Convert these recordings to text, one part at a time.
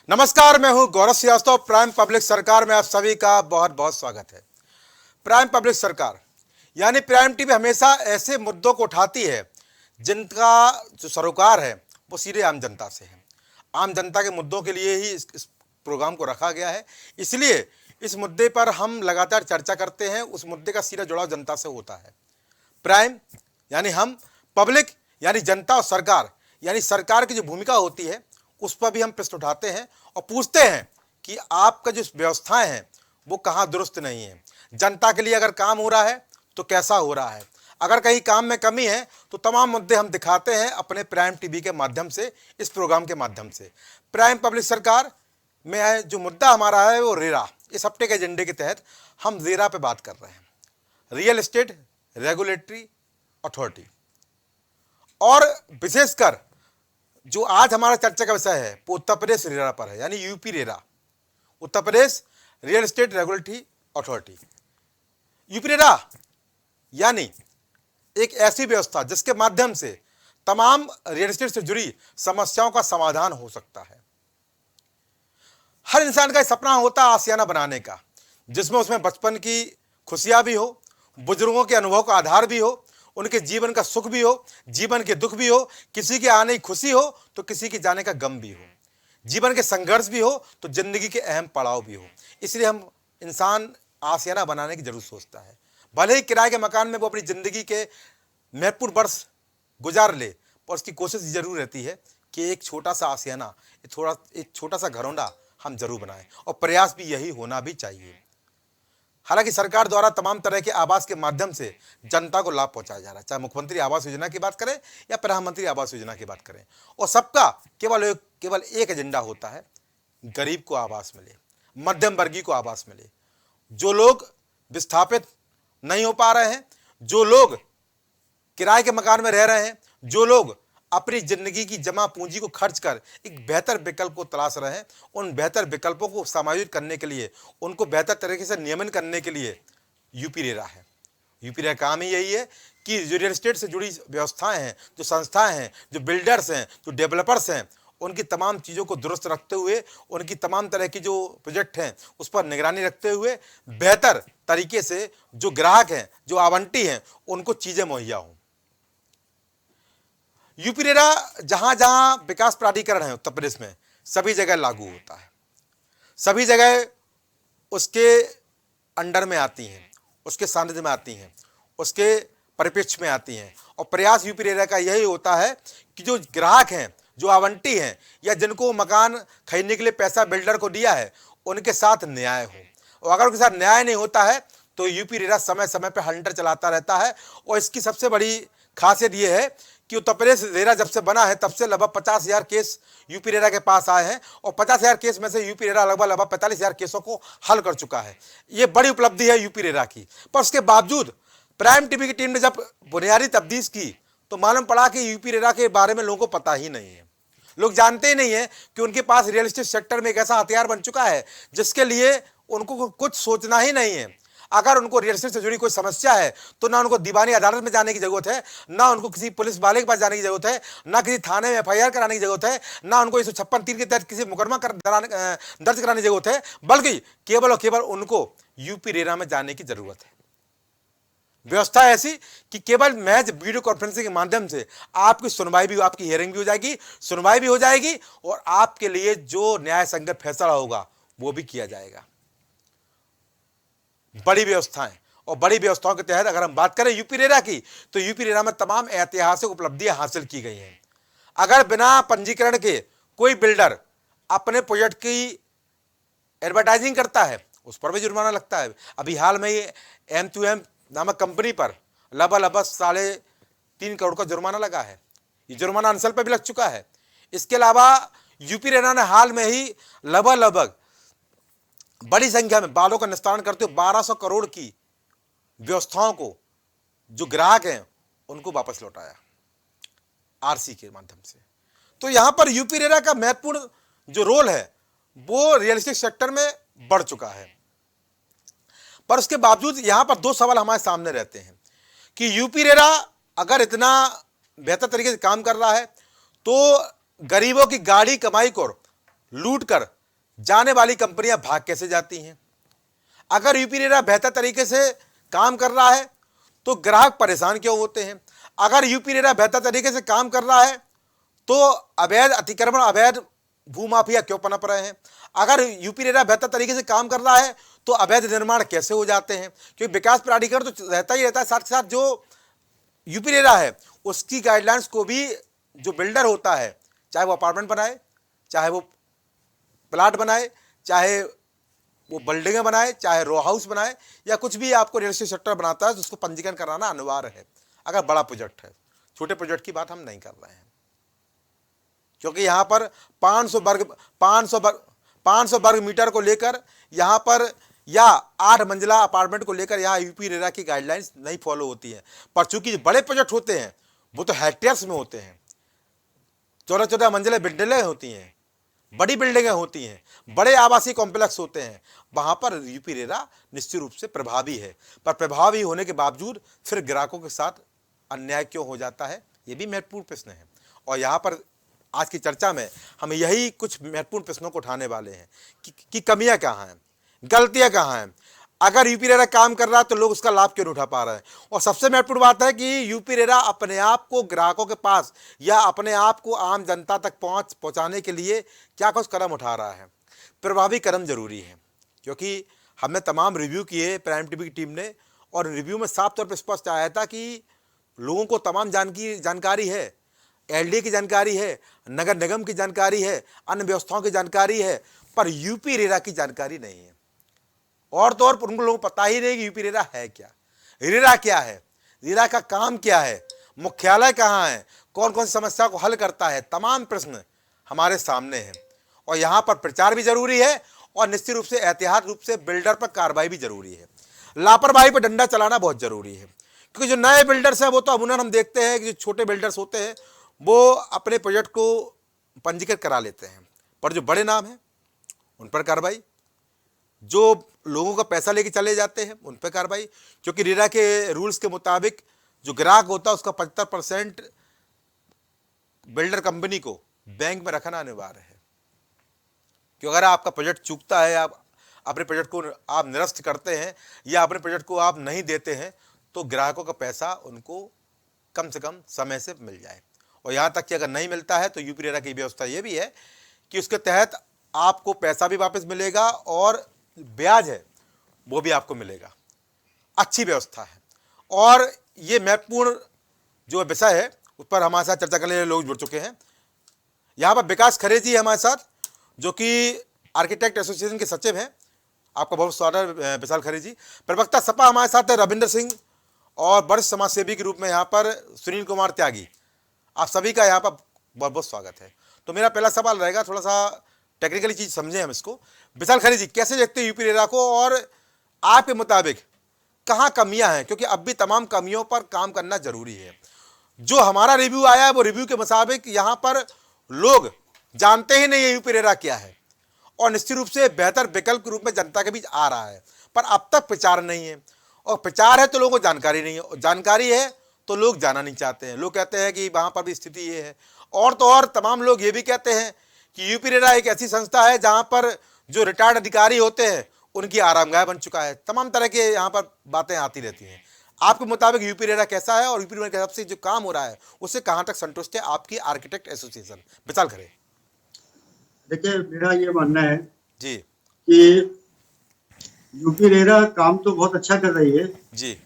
नमस्कार, मैं हूं गौरव श्रीवास्तव। प्राइम पब्लिक सरकार में आप सभी का बहुत बहुत स्वागत है। प्राइम पब्लिक सरकार यानी प्राइम टीवी हमेशा ऐसे मुद्दों को उठाती है जिनका जो सरोकार है वो सीधे आम जनता से है। आम जनता के मुद्दों के लिए ही इस प्रोग्राम को रखा गया है। इसलिए इस मुद्दे पर हम लगातार चर्चा करते हैं। उस मुद्दे का सीधा जुड़ाव जनता से होता है। प्राइम यानी हम, पब्लिक यानी जनता, और सरकार यानी सरकार की जो भूमिका होती है उस पर भी हम प्रश्न उठाते हैं और पूछते हैं कि आपका जो व्यवस्थाएं हैं वो कहाँ दुरुस्त नहीं है। जनता के लिए अगर काम हो रहा है तो कैसा हो रहा है, अगर कहीं काम में कमी है तो तमाम मुद्दे हम दिखाते हैं अपने प्राइम टीवी के माध्यम से, इस प्रोग्राम के माध्यम से। प्राइम पब्लिक सरकार में जो मुद्दा हमारा है वो रेरा। इस हफ्ते के एजेंडे के तहत हम रेरा पे बात कर रहे हैं, रियल एस्टेट रेगुलेटरी अथॉरिटी। और विशेषकर जो आज हमारा चर्चा का विषय है वो उत्तर प्रदेश रेरा पर है, यानी UP RERA, Uttar Pradesh real estate regulatory authority. UP RERA यानी एक ऐसी व्यवस्था जिसके माध्यम से तमाम रियल एस्टेट से जुड़ी समस्याओं का समाधान हो सकता है। हर इंसान का सपना होता है आशियाना बनाने का, जिसमें उसमें बचपन की खुशियां भी हो, बुजुर्गों के अनुभव का आधार भी हो, उनके जीवन का सुख भी हो, जीवन के दुख भी हो, किसी के आने की खुशी हो तो किसी के जाने का गम भी हो, जीवन के संघर्ष भी हो तो जिंदगी के अहम पड़ाव भी हो। इसलिए हम इंसान आशियाना बनाने की जरूर सोचता है। भले ही किराए के मकान में वो अपनी जिंदगी के महत्वपूर्ण वर्ष गुजार ले, पर उसकी कोशिश जरूर रहती है कि एक छोटा सा आशियाना, एक छोटा सा घरौंडा हम जरूर बनाएं, और प्रयास भी यही होना भी चाहिए। हालांकि सरकार द्वारा तमाम तरह के आवास के माध्यम से जनता को लाभ पहुंचाया जा रहा है, चाहे मुख्यमंत्री आवास योजना की बात करें या प्रधानमंत्री आवास योजना की बात करें, और सबका केवल एक एजेंडा होता है, गरीब को आवास मिले, मध्यम वर्गीय को आवास मिले। जो लोग विस्थापित नहीं हो पा रहे हैं, जो लोग किराए के मकान में रह रहे हैं, जो लोग अपनी जिंदगी की जमा पूंजी को खर्च कर एक बेहतर विकल्प को तलाश रहे हैं, उन बेहतर विकल्पों को समायोजित करने के लिए, उनको बेहतर तरीके से नियमन करने के लिए यूपी रेरा है। यूपी रेरा काम ही यही है कि जो रियल एस्टेट से जुड़ी व्यवस्थाएं हैं, जो संस्थाएं हैं, जो बिल्डर्स हैं, जो डेवलपर्स हैं, उनकी तमाम चीज़ों को दुरुस्त रखते हुए, उनकी तमाम तरह की जो प्रोजेक्ट हैं उस पर निगरानी रखते हुए बेहतर तरीके से जो ग्राहक हैं, जो आवंटी हैं, उनको चीज़ें मुहैया हों। यूपी रेरा जहां जहां विकास प्राधिकरण है उत्तर प्रदेश में, सभी जगह लागू होता है, सभी जगह उसके अंडर में आती हैं, उसके सानिध्य में आती हैं, उसके परिप्रेक्ष्य में आती हैं। और प्रयास यूपी रेरा का यही होता है कि जो ग्राहक हैं, जो आवंटी हैं, या जिनको मकान खरीदने के लिए पैसा बिल्डर को दिया है, उनके साथ न्याय हो। और अगर उनके साथ न्याय नहीं होता है तो यूपी रेरा समय समय पर हंटर चलाता रहता है। और इसकी सबसे बड़ी खासियत यह है कि उत्तर प्रदेश रेरा जब से बना है तब से लगभग 50,000 केस यूपी रेरा के पास आए हैं, और 50,000 केस में से यूपी रेरा लगभग 45,000 केसों को हल कर चुका है। ये बड़ी उपलब्धि है यूपी रेरा की। पर उसके बावजूद प्राइम टीवी की टीम ने जब बुनियादी तफ्तीश की तो मालूम पड़ा कि यूपी रेरा के बारे में लोगों को पता ही नहीं है। लोग जानते ही नहीं है कि उनके पास रियल एस्टेट सेक्टर में एक ऐसा हथियार बन चुका है जिसके लिए उनको कुछ सोचना ही नहीं है। अगर उनको रियल एस्टेट से जुड़ी कोई समस्या है तो ना उनको दीवानी अदालत में जाने की जरूरत है, ना उनको किसी पुलिस वाले के पास जाने की जरूरत है, ना किसी थाने में FIR कराने की जरूरत है, ना उनको 156(3) के तहत किसी मुकदमा दर्ज कराने की जरूरत है, बल्कि केवल और केवल उनको यूपी रेरा में जाने की जरूरत है। व्यवस्था ऐसी कि केवल महज वीडियो कॉन्फ्रेंसिंग के माध्यम से आपकी सुनवाई भी, आपकी हियरिंग भी हो जाएगी, सुनवाई भी हो जाएगी, और आपके लिए जो न्याय संगत फैसला होगा वो भी किया जाएगा। बड़ी व्यवस्थाएं, और बड़ी व्यवस्थाओं के तहत अगर हम बात करें यूपी रेरा की, तो यूपी रेरा में तमाम ऐतिहासिक उपलब्धियां हासिल की गई हैं। अगर बिना पंजीकरण के कोई बिल्डर अपने प्रोजेक्ट की एडवर्टाइजिंग करता है उस पर भी जुर्माना लगता है। अभी हाल में ये M2M नामक कंपनी पर लगभग 3.5 करोड़ का जुर्माना लगा है। ये जुर्माना अंसल पर भी लग चुका है। इसके अलावा यूपी रेरा ने हाल में ही लगभग बड़ी संख्या में बालों का निस्तारण करते हुए 1200 करोड़ की व्यवस्थाओं को जो ग्राहक हैं उनको वापस लौटाया RC के माध्यम से। तो यहां पर यूपी रेरा का महत्वपूर्ण जो रोल है वो रियल एस्टेट सेक्टर में बढ़ चुका है। पर उसके बावजूद यहां पर दो सवाल हमारे सामने रहते हैं कि यूपी रेरा अगर इतना बेहतर तरीके से काम कर रहा है तो गरीबों की गाढ़ी कमाई को लूट कर जाने वाली कंपनियां भाग कैसे जाती हैं। अगर यूपी रेरा बेहतर तरीके से काम कर रहा है तो ग्राहक परेशान क्यों होते हैं। अगर यूपी रेरा बेहतर तरीके से काम कर रहा है तो अवैध अतिक्रमण, अवैध भूमाफिया क्यों पनप रहे हैं। अगर यूपी रेरा बेहतर तरीके से काम कर रहा है तो अवैध निर्माण कैसे हो जाते हैं। क्योंकि विकास प्राधिकरण तो रहता ही रहता है, साथ के साथ जो यूपी रेरा है उसकी गाइडलाइंस को भी जो बिल्डर होता है, चाहे वो अपार्टमेंट बनाए, चाहे वो प्लाट बनाए, चाहे वो बिल्डिंगें बनाए, चाहे रो हाउस बनाए, या कुछ भी आपको रियल एस्टेट सेक्टर बनाता है तो उसको पंजीकरण कराना अनिवार्य है। अगर बड़ा प्रोजेक्ट है, छोटे प्रोजेक्ट की बात हम नहीं कर रहे हैं, क्योंकि यहाँ पर 500 वर्ग मीटर को लेकर यहाँ पर, या 8 मंजिला अपार्टमेंट को लेकर यहाँ यूपी रेरा की गाइडलाइंस नहीं फॉलो होती है। पर चूंकि बड़े प्रोजेक्ट होते हैं वो तो हेक्टेयर्स में होते हैं, 14-14 मंजिला बिल्डिंगें होती हैं, बड़ी बिल्डिंगें होती हैं, बड़े आवासीय कॉम्प्लेक्स होते हैं, वहां पर यूपी रेरा निश्चित रूप से प्रभावी है। पर प्रभावी होने के बावजूद फिर ग्राहकों के साथ अन्याय क्यों हो जाता है, ये भी महत्वपूर्ण प्रश्न है। और यहाँ पर आज की चर्चा में हम यही कुछ महत्वपूर्ण प्रश्नों को उठाने वाले हैं कि कमियां कहाँ हैं, गलतियां कहाँ हैं। अगर यूपी रेरा काम कर रहा है तो लोग उसका लाभ क्यों नहीं उठा पा रहे हैं। और सबसे महत्वपूर्ण बात है कि यूपी रेरा अपने आप को ग्राहकों के पास या अपने आप को आम जनता तक पहुंचाने के लिए क्या कुछ कदम उठा रहा है। प्रभावी कदम जरूरी है, क्योंकि हमने तमाम रिव्यू किए प्राइम टीवी की टीम ने, और रिव्यू में साफ तौर पर स्पष्ट आया था कि लोगों को तमाम जानकारी है, एलडी की जानकारी है, नगर निगम की जानकारी है, अन्य व्यवस्थाओं की जानकारी है, पर यूपी रेरा की जानकारी नहीं है। और तो और उनको लोगों को पता ही नहीं कि यूपी रेरा है क्या, रेरा क्या है, रेरा का काम क्या है, मुख्यालय कहाँ है, कौन कौन सी समस्या को हल करता है। तमाम प्रश्न हमारे सामने हैं और यहाँ पर प्रचार भी जरूरी है और निश्चित रूप से एहतियात रूप से बिल्डर पर कार्रवाई भी जरूरी है। लापरवाही पर डंडा चलाना बहुत जरूरी है, क्योंकि जो नए बिल्डर्स हैं वो तो अमूमन हम देखते हैं कि जो छोटे बिल्डर्स होते हैं वो अपने प्रोजेक्ट को पंजीकृत करा लेते हैं, पर जो बड़े नाम हैं उन पर कार्रवाई, जो लोगों का पैसा लेके चले जाते हैं उन पर कार्रवाई। क्योंकि रेरा के रूल्स के मुताबिक जो ग्राहक होता है उसका 75% बिल्डर कंपनी को बैंक में रखना अनिवार्य है। क्योंकि अगर आपका प्रोजेक्ट चूकता है, आप अपने प्रोजेक्ट को आप निरस्त करते हैं या अपने प्रोजेक्ट को आप नहीं देते हैं, तो ग्राहकों का पैसा उनको कम से कम समय से मिल जाए। और यहाँ तक कि अगर नहीं मिलता है तो यूपी रेरा की व्यवस्था ये भी है कि उसके तहत आपको पैसा भी वापस मिलेगा और ब्याज है वो भी आपको मिलेगा। अच्छी व्यवस्था है। और ये महत्वपूर्ण जो विषय है उस पर हमारे साथ चर्चा करने वाले लोग जुड़ चुके हैं। यहाँ पर विकास खरे जी हमारे साथ, जो कि आर्किटेक्ट एसोसिएशन के सचिव हैं। आपका बहुत स्वागत है विशाल खरे जी। प्रवक्ता सपा हमारे साथ है रविंद्र सिंह, और वरिष्ठ समाज सेवी के रूप में यहाँ पर सुनील कुमार त्यागी। आप सभी का यहाँ पर बहुत बहुत स्वागत है। तो मेरा पहला सवाल रहेगा, थोड़ा सा टेक्निकली चीज समझें हम इसको। विशाल खरे जी, कैसे देखते हैं यूपी रेरा को और आपके मुताबिक कहाँ कमियां हैं, क्योंकि अब भी तमाम कमियों पर काम करना जरूरी है। जो हमारा रिव्यू आया है वो रिव्यू के मुताबिक यहाँ पर लोग जानते ही नहीं है यूपी रेरा क्या है, और निश्चित रूप से बेहतर विकल्प के रूप में जनता के बीच आ रहा है, पर अब तक प्रचार नहीं है। और प्रचार है तो लोगों को जानकारी नहीं है, और जानकारी है तो लोग जाना नहीं चाहते हैं। लोग कहते हैं कि वहाँ पर भी स्थिति ये है। और तो और तमाम लोग ये भी कहते हैं कि यूपी रेरा एक ऐसी संस्था है जहाँ पर जो रिटायर्ड अधिकारी होते हैं उनकी आरामगाह बन चुका है। तमाम तरह के यहाँ पर बातें आती रहती हैं। आपके मुताबिक यूपी रेरा कैसा है और यूपी रेरा के हिसाब से जो काम हो रहा है उससे कहाँ तक संतुष्ट है आपकी आर्किटेक्ट एसोसिएशन? विशाल खरे। देखिए, मेरा ये मानना है जी कि यूपी रेरा काम तो बहुत अच्छा कर रही है जी,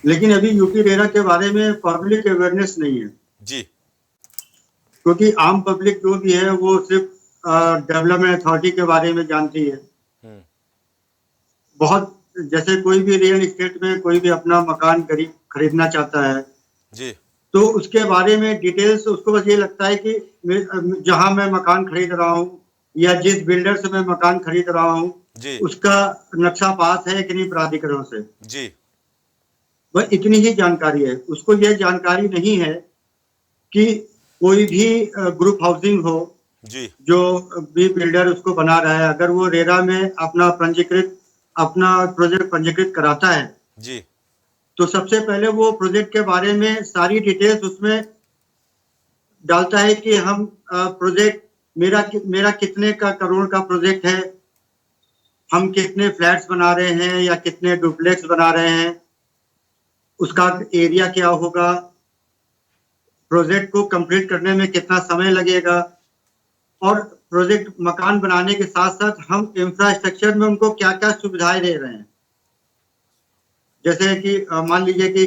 लेकिन अभी यूपी रेरा के बारे में पब्लिक अवेयरनेस नहीं है जी, क्योंकि आम पब्लिक जो भी है वो सिर्फ डेवलपमेंट अथॉरिटी के बारे में जानती है। बहुत जैसे कोई भी रियल एस्टेट में कोई भी अपना मकान खरीदना चाहता है जी, तो उसके बारे में डिटेल्स उसको बस ये लगता है कि जहां मैं मकान खरीद रहा हूँ या जिस बिल्डर से मैं मकान खरीद रहा हूँ उसका नक्शा पास है कि नहीं प्राधिकरण से जी, बस इतनी ही जानकारी है। उसको यह जानकारी नहीं है कि कोई भी ग्रुप हाउसिंग हो जी, जो भी बिल्डर उसको बना रहा है, अगर वो रेरा में अपना प्रोजेक्ट पंजीकृत कराता है जी, तो सबसे पहले वो प्रोजेक्ट के बारे में सारी डिटेल्स उसमें डालता है कि हम प्रोजेक्ट मेरा कितने का करोड़ का प्रोजेक्ट है, हम कितने फ्लैट्स बना रहे हैं या कितने डुप्लेक्स बना रहे हैं, उसका एरिया क्या होगा, प्रोजेक्ट को कंप्लीट करने में कितना समय लगेगा, और प्रोजेक्ट मकान बनाने के साथ साथ हम इंफ्रास्ट्रक्चर में उनको क्या क्या सुविधाएं दे रहे हैं। जैसे कि मान लीजिए कि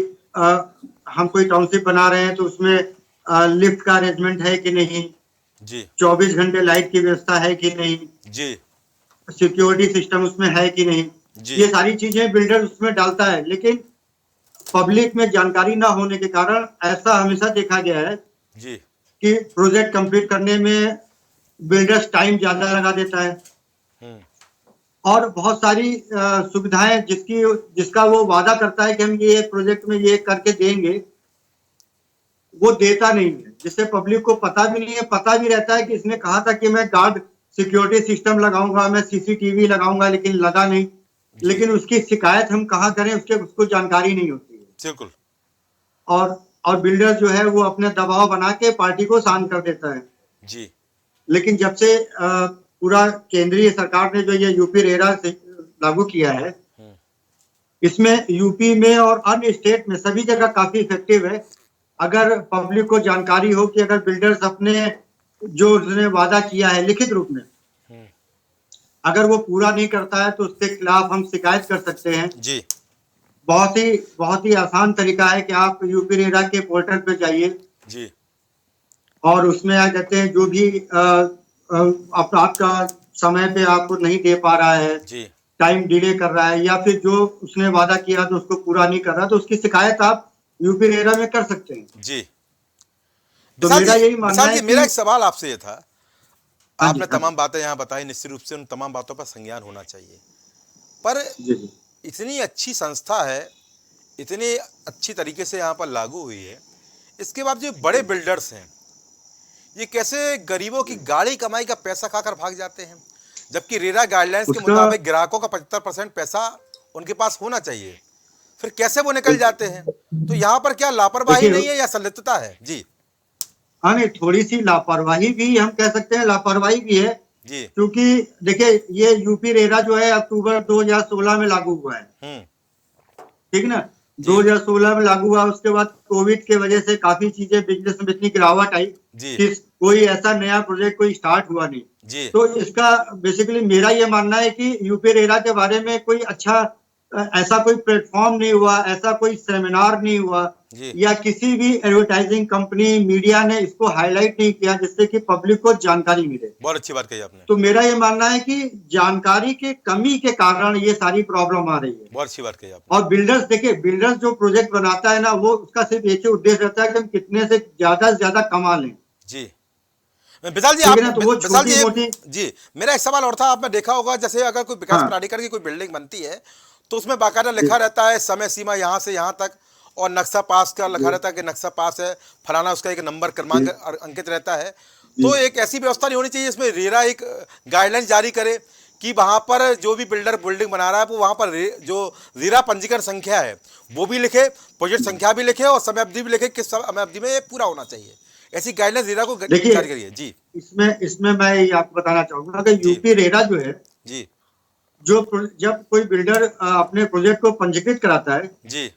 हम कोई टाउनशिप बना रहे हैं तो उसमें लिफ्ट का अरेंजमेंट है कि नहीं जी, 24 घंटे लाइट की व्यवस्था है कि नहीं जी, सिक्योरिटी सिस्टम उसमें है कि नहीं, ये सारी चीजें बिल्डर उसमें डालता है। लेकिन पब्लिक में जानकारी ना होने के कारण ऐसा हमेशा देखा गया है जी, कि प्रोजेक्ट कंप्लीट करने में बिल्डर्स टाइम ज्यादा लगा देता है और बहुत सारी सुविधाएं जिसका वो वादा करता है कि हम ये प्रोजेक्ट में ये करके देंगे, वो देता नहीं है, जिससे पब्लिक को पता भी नहीं है। पता भी रहता है कि इसने कहा था कि मैं गार्ड सिक्योरिटी सिस्टम लगाऊंगा, मैं सीसीटीवी लगाऊंगा, लेकिन लगा नहीं। लेकिन उसकी शिकायत हम कहाँ करें, उसको जानकारी नहीं होती है। बिल्कुल। और बिल्डर जो है वो अपने दबाव बना के पार्टी को शांत कर देता है जी। लेकिन जब से पूरा केंद्रीय सरकार ने जो ये यूपी रेरा से लागू किया है, इसमें यूपी में और अन्य स्टेट में सभी जगह काफी इफेक्टिव है। अगर पब्लिक को जानकारी हो कि अगर बिल्डर्स अपने जो उसने वादा किया है लिखित रूप में, अगर वो पूरा नहीं करता है तो उसके खिलाफ हम शिकायत कर सकते हैं जी। बहुत ही आसान तरीका है कि आप यूपी रेरा के पोर्टल पे जाइए जी। और उसमें आ जाते हैं जो भी आपका समय पे आपको नहीं दे पा रहा है जी। टाइम डिले कर रहा है या फिर जो उसने वादा किया तो उसको पूरा नहीं कर रहा, तो उसकी शिकायत आप यूपी रेरा में कर सकते हैं। जी। तो मेरा यही मानना है मेरा एक सवाल आपसे ये था, हाँ आपने तमाम बातें यहाँ बताई, निश्चित रूप से उन तमाम बातों पर संज्ञान होना चाहिए, पर इतनी अच्छी संस्था है, इतनी अच्छी तरीके से यहाँ पर लागू हुई है, इसके बाद जो बड़े बिल्डर्स हैं ये कैसे गरीबों की गाड़ी कमाई का पैसा खाकर भाग जाते हैं, जबकि रेरा गाइडलाइंस के मुताबिक ग्राहकों का 75% पैसा उनके पास होना चाहिए, फिर कैसे वो निकल जाते हैं? तो यहाँ पर क्या लापरवाही नहीं है या संलिप्तता है? जी। हाँ, नहीं, थोड़ी सी लापरवाही भी हम कह सकते हैं, लापरवाही भी है जी। क्योंकि देखिए ये यूपी रेरा जो है अक्टूबर 2016 में लागू हुआ है, ठीक ना, 2016 में लागू हुआ। उसके बाद कोविड के वजह से काफी चीजें बिजनेस में इतनी गिरावट आई कि कोई ऐसा नया प्रोजेक्ट कोई स्टार्ट हुआ नहीं जी। तो इसका बेसिकली मेरा ये मानना है कि यूपी रेरा के बारे में कोई अच्छा ऐसा कोई प्लेटफॉर्म नहीं हुआ, ऐसा कोई सेमिनार नहीं हुआ या किसी भी एडवर्टाइजिंग कंपनी मीडिया ने इसको हाईलाइट नहीं किया जिससे कि पब्लिक को जानकारी मिले। बहुत अच्छी बात कही आपने। तो मेरा ये मानना है कि जानकारी के कमी के कारण ये सारी प्रॉब्लम आ रही है। बहुत अच्छी बात कही आपने। और बिल्डर्स देखिए, बिल्डर्स जो प्रोजेक्ट बनाता है ना, वो उसका सिर्फ एक ही उद्देश्य रहता है कि हम कितने से ज्यादा कमा लें जी। विशाल जी, जी मेरा एक सवाल और था, आपने देखा होगा जैसे अगर कोई विकास प्राधिकरण की कोई बिल्डिंग बनती है तो उसमें बाकायदा लिखा रहता है समय सीमा यहाँ से यहाँ तक, और नक्शा पास का लिखा रहता है कि नक्शा पास है, फलाना उसका एक नंबर क्रमांक अंकित रहता है। तो एक ऐसी व्यवस्था नहीं होनी चाहिए इसमें रेरा एक गाइडलाइन जारी करे कि वहां पर जो भी बिल्डर बिल्डिंग बना रहा है वो वहां पर जो रेरा पंजीकरण संख्या है वो भी लिखे, प्रोजेक्ट संख्या भी लिखे और समय अवधि भी लिखे, किस समय अवधि में ये पूरा होना चाहिए, ऐसी गाइडलाइन रेरा को जारी करिए जी। इसमें मैं ये आपको बताना चाहूंगा कि यूपी रेरा जो है जी, जब कोई बिल्डर अपने प्रोजेक्ट को पंजीकृत कराता है जी,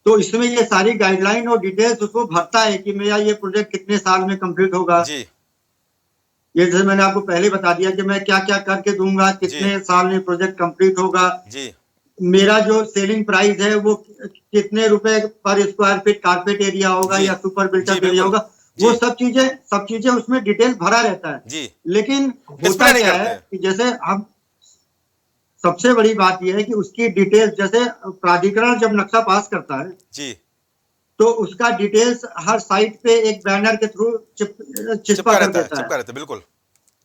तो इसमें ये सारी गाइडलाइन और डिटेल्स उसको भरता है कि मेरा ये प्रोजेक्ट कितने साल में कंप्लीट होगा जी। ये जैसे मैंने आपको पहले बता दिया कि मैं क्या क्या करके दूंगा, कितने साल में प्रोजेक्ट कंप्लीट होगा जी, मेरा जो सेलिंग प्राइस है वो कितने रुपए पर स्क्वायर फीट कारपेट एरिया होगा या सुपर बिल्टअप एरिया होगा, वो सब चीजें उसमें डिटेल्स भरा रहता है जी। लेकिन होता क्या है कि जैसे हम सबसे बड़ी बात यह है कि उसकी डिटेल्स, जैसे प्राधिकरण जब नक्शा पास करता है जी, तो उसका डिटेल्स हर साइट पे एक बैनर के थ्रू चिपका कर देता है, बिल्कुल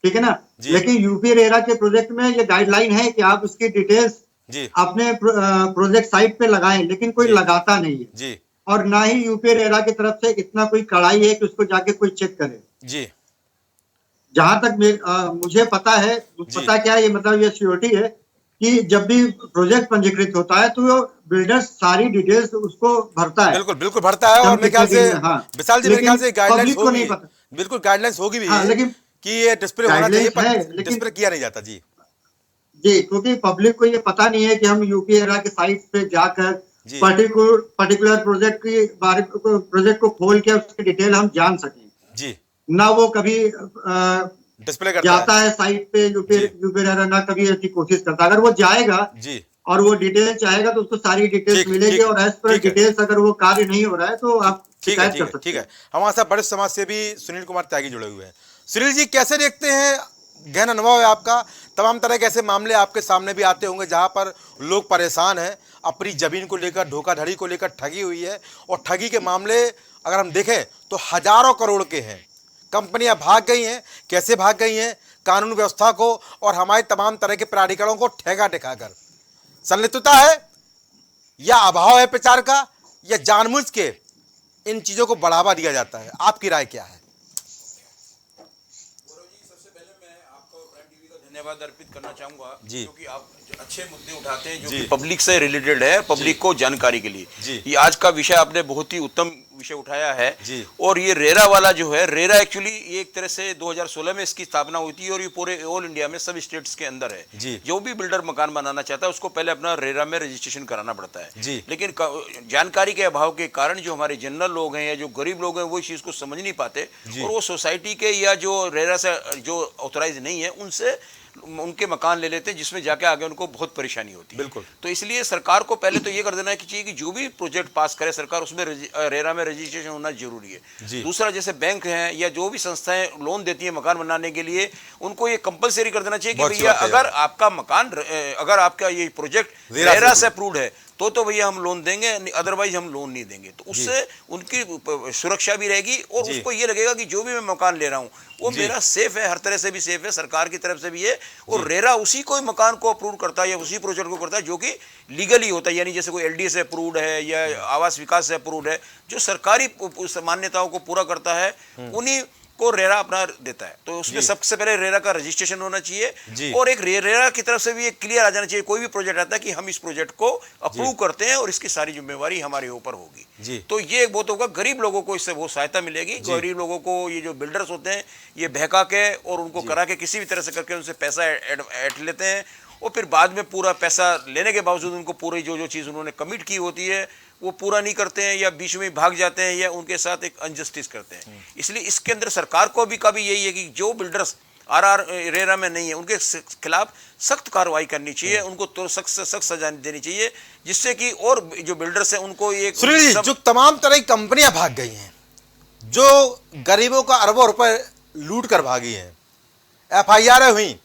ठीक है ना। लेकिन यूपी रेरा के प्रोजेक्ट में ये गाइडलाइन है कि आप उसकी डिटेल्स अपने प्रोजेक्ट साइट पे लगाएं, लेकिन कोई लगाता नहीं है जी। और ना ही यूपी रेरा की तरफ से इतना कोई कड़ाई है कि उसको जाके कोई चेक करे जी। जहां तक मुझे पता है, पता क्या है, ये मतलब ये श्योरिटी है कि जब भी प्रोजेक्ट पंजीकृत होता है तो बिल्डर सारी डिटेल्स उसको भरता है, बिल्कुल भरता है। और मेरे ख्याल से विशाल जी, मेरे ख्याल से गाइडलाइंस को नहीं पता, बिल्कुल गाइडलाइंस होगी भी, लेकिन कि ये डिस्प्ले होना चाहिए पर लेकिन डिस्प्ले किया नहीं जाता। जी जी, क्योंकि पब्लिक को ये पता नहीं है कि हम यूपी-एरा के साइट पे जाकर जी पर्टिकुलर प्रोजेक्ट को खोल के उसकी डिटेल हम जान सकें। जी ना वो कभी डिस्प्ले करता जाता है साइट पे यूपी-एरा, ना कभी ऐसी कोशिश करता। अगर वो जाएगा जी और वो डिटेल चाहेगा तो उसको सारी डिटेल्स मिलेगी, और एज पर डिटेल्स अगर वो कार्य नहीं हो रहा है तो आप शिकायत कर सकते हैं। हमारे साथ बड़े समाज सेवी सुनील कुमार त्यागी जुड़े हुए हैं। सुनील जी, कैसे देखते हैं, गहन अनुभव है आपका, तमाम तरह के ऐसे मामले आपके सामने भी आते होंगे जहां पर लोग परेशान हैं, अपनी जमीन को लेकर, धोखाधड़ी को लेकर ठगी हुई है, और ठगी के मामले अगर हम देखें तो हजारों करोड़ के हैं। कंपनियां भाग गई हैं, कैसे भाग गई हैं, कानून व्यवस्था को और हमारे तमाम तरह के प्राधिकरणों को ठेगा दिखाकर। संलिप्तता है या अभाव है प्रचार का, या जानबूझ के इन चीजों को बढ़ावा दिया जाता है? आपकी राय क्या है? सबसे पहले मैं आपको प्राइम टीवी का धन्यवाद अर्पित करना चाहूंगा, जी, क्योंकि आप जो अच्छे मुद्दे उठाते हैं जो कि पब्लिक से रिलेटेड है, पब्लिक को जानकारी के लिए। जी, ये आज का विषय आपने बहुत ही उत्तम विषय उठाया है। जी, और ये रेरा वाला जो है, रेरा एक्चुअली ये एक तरह से 2016 में इसकी स्थापना हुई थी, और ये पूरे ऑल इंडिया में सब स्टेट्स के अंदर है। जी, जो भी बिल्डर मकान बनाना चाहता है उसको पहले अपना रेरा में रजिस्ट्रेशन कराना पड़ता है। जी, लेकिन जानकारी के अभाव के कारण जो हमारे जनरल लोग हैं या जो गरीब लोग हैं वो इस चीज को समझ नहीं पाते, और वो सोसाइटी के या जो रेरा से जो ऑथराइज नहीं है उनसे उनके मकान ले लेते हैं, जिसमें जाके आगे उनको बहुत परेशानी होती है। बिल्कुल। तो इसलिए सरकार को पहले तो ये कर देना चाहिए कि जो भी प्रोजेक्ट पास करे सरकार, उसमें रेरा में रजिस्ट्रेशन होना जरूरी है। दूसरा, जैसे बैंक हैं या जो भी संस्थाएं लोन देती है मकान बनाने के लिए, उनको ये कंपलसरी कर देना चाहिए कि भैया अगर आपका मकान, अगर आपका ये प्रोजेक्ट रेरा से अप्रूव्ड है तो भैया हम लोन देंगे, अदरवाइज हम लोन नहीं देंगे। तो उससे उनकी सुरक्षा भी रहेगी, और उसको ये लगेगा कि जो भी मैं मकान ले रहा हूँ वो मेरा सेफ है, हर तरह से भी सेफ है, सरकार की तरफ से भी है। और रेरा उसी को मकान को अप्रूव करता है या उसी प्रोजेक्ट को करता है जो कि लीगली होता है, यानी जैसे कोई एलडी से अप्रूव्ड है या आवास विकास से अप्रूव्ड है, जो सरकारी मान्यताओं को पूरा करता है, उन्हीं को रेरा अपना देता है। तो उसमें सबसे पहले रेरा का रजिस्ट्रेशन होना चाहिए, और एक रेरा की तरफ से भी एक क्लियर आ जाना चाहिए, कोई भी प्रोजेक्ट आता है कि हम इस प्रोजेक्ट को अप्रूव करते हैं और इसकी सारी जिम्मेवारी हमारे ऊपर होगी। तो ये एक बहुत होगा, गरीब लोगों को इससे बहुत सहायता मिलेगी। गरीब लोगों को ये जो बिल्डर्स होते हैं ये बहका के और उनको करा के किसी भी तरह से करके उनसे पैसा ऐंठ लेते हैं, और फिर बाद में पूरा पैसा लेने के बावजूद उनको पूरी जो चीज़ उन्होंने कमिट की होती है वो पूरा नहीं करते हैं, या बीच में भाग जाते हैं, या उनके साथ एक अनजस्टिस करते हैं। इसलिए इसके अंदर सरकार को भी का भी यही है कि जो बिल्डर्स आरआर रेरा में नहीं है उनके खिलाफ सख्त कार्रवाई करनी चाहिए, उनको तो सख्त से सख्त सजा देनी चाहिए, जिससे कि और जो बिल्डर्स हैं उनको ये जो तमाम तरह की कंपनियां भाग गई हैं, जो गरीबों का अरबों रुपए लूट कर भागी हैं, एफआईआर हुई,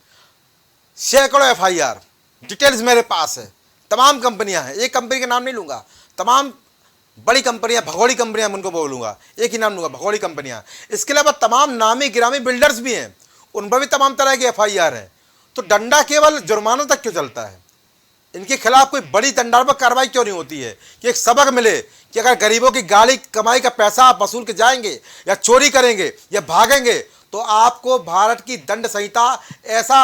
सैकड़ों एफआईआर, डिटेल्स मेरे पास है, तमाम कंपनियां हैं, एक कंपनी का नाम नहीं लूंगा, तमाम बड़ी कंपनियां, भगोड़ी कंपनियां मैं उनको बोलूंगा, एक ही नाम लूंगा, भगोड़ी कंपनियां। इसके अलावा तमाम नामी गिरामी बिल्डर्स भी हैं, उन पर भी तमाम तरह की एफआईआर है। तो डंडा केवल जुर्मानों तक क्यों चलता है? इनके खिलाफ कोई बड़ी दंडात्मक कार्रवाई क्यों नहीं होती है कि एक सबक मिले कि अगर गरीबों की गाली कमाई का पैसा आप वसूल के जाएंगे या चोरी करेंगे या भागेंगे तो आपको भारत की दंड संहिता ऐसा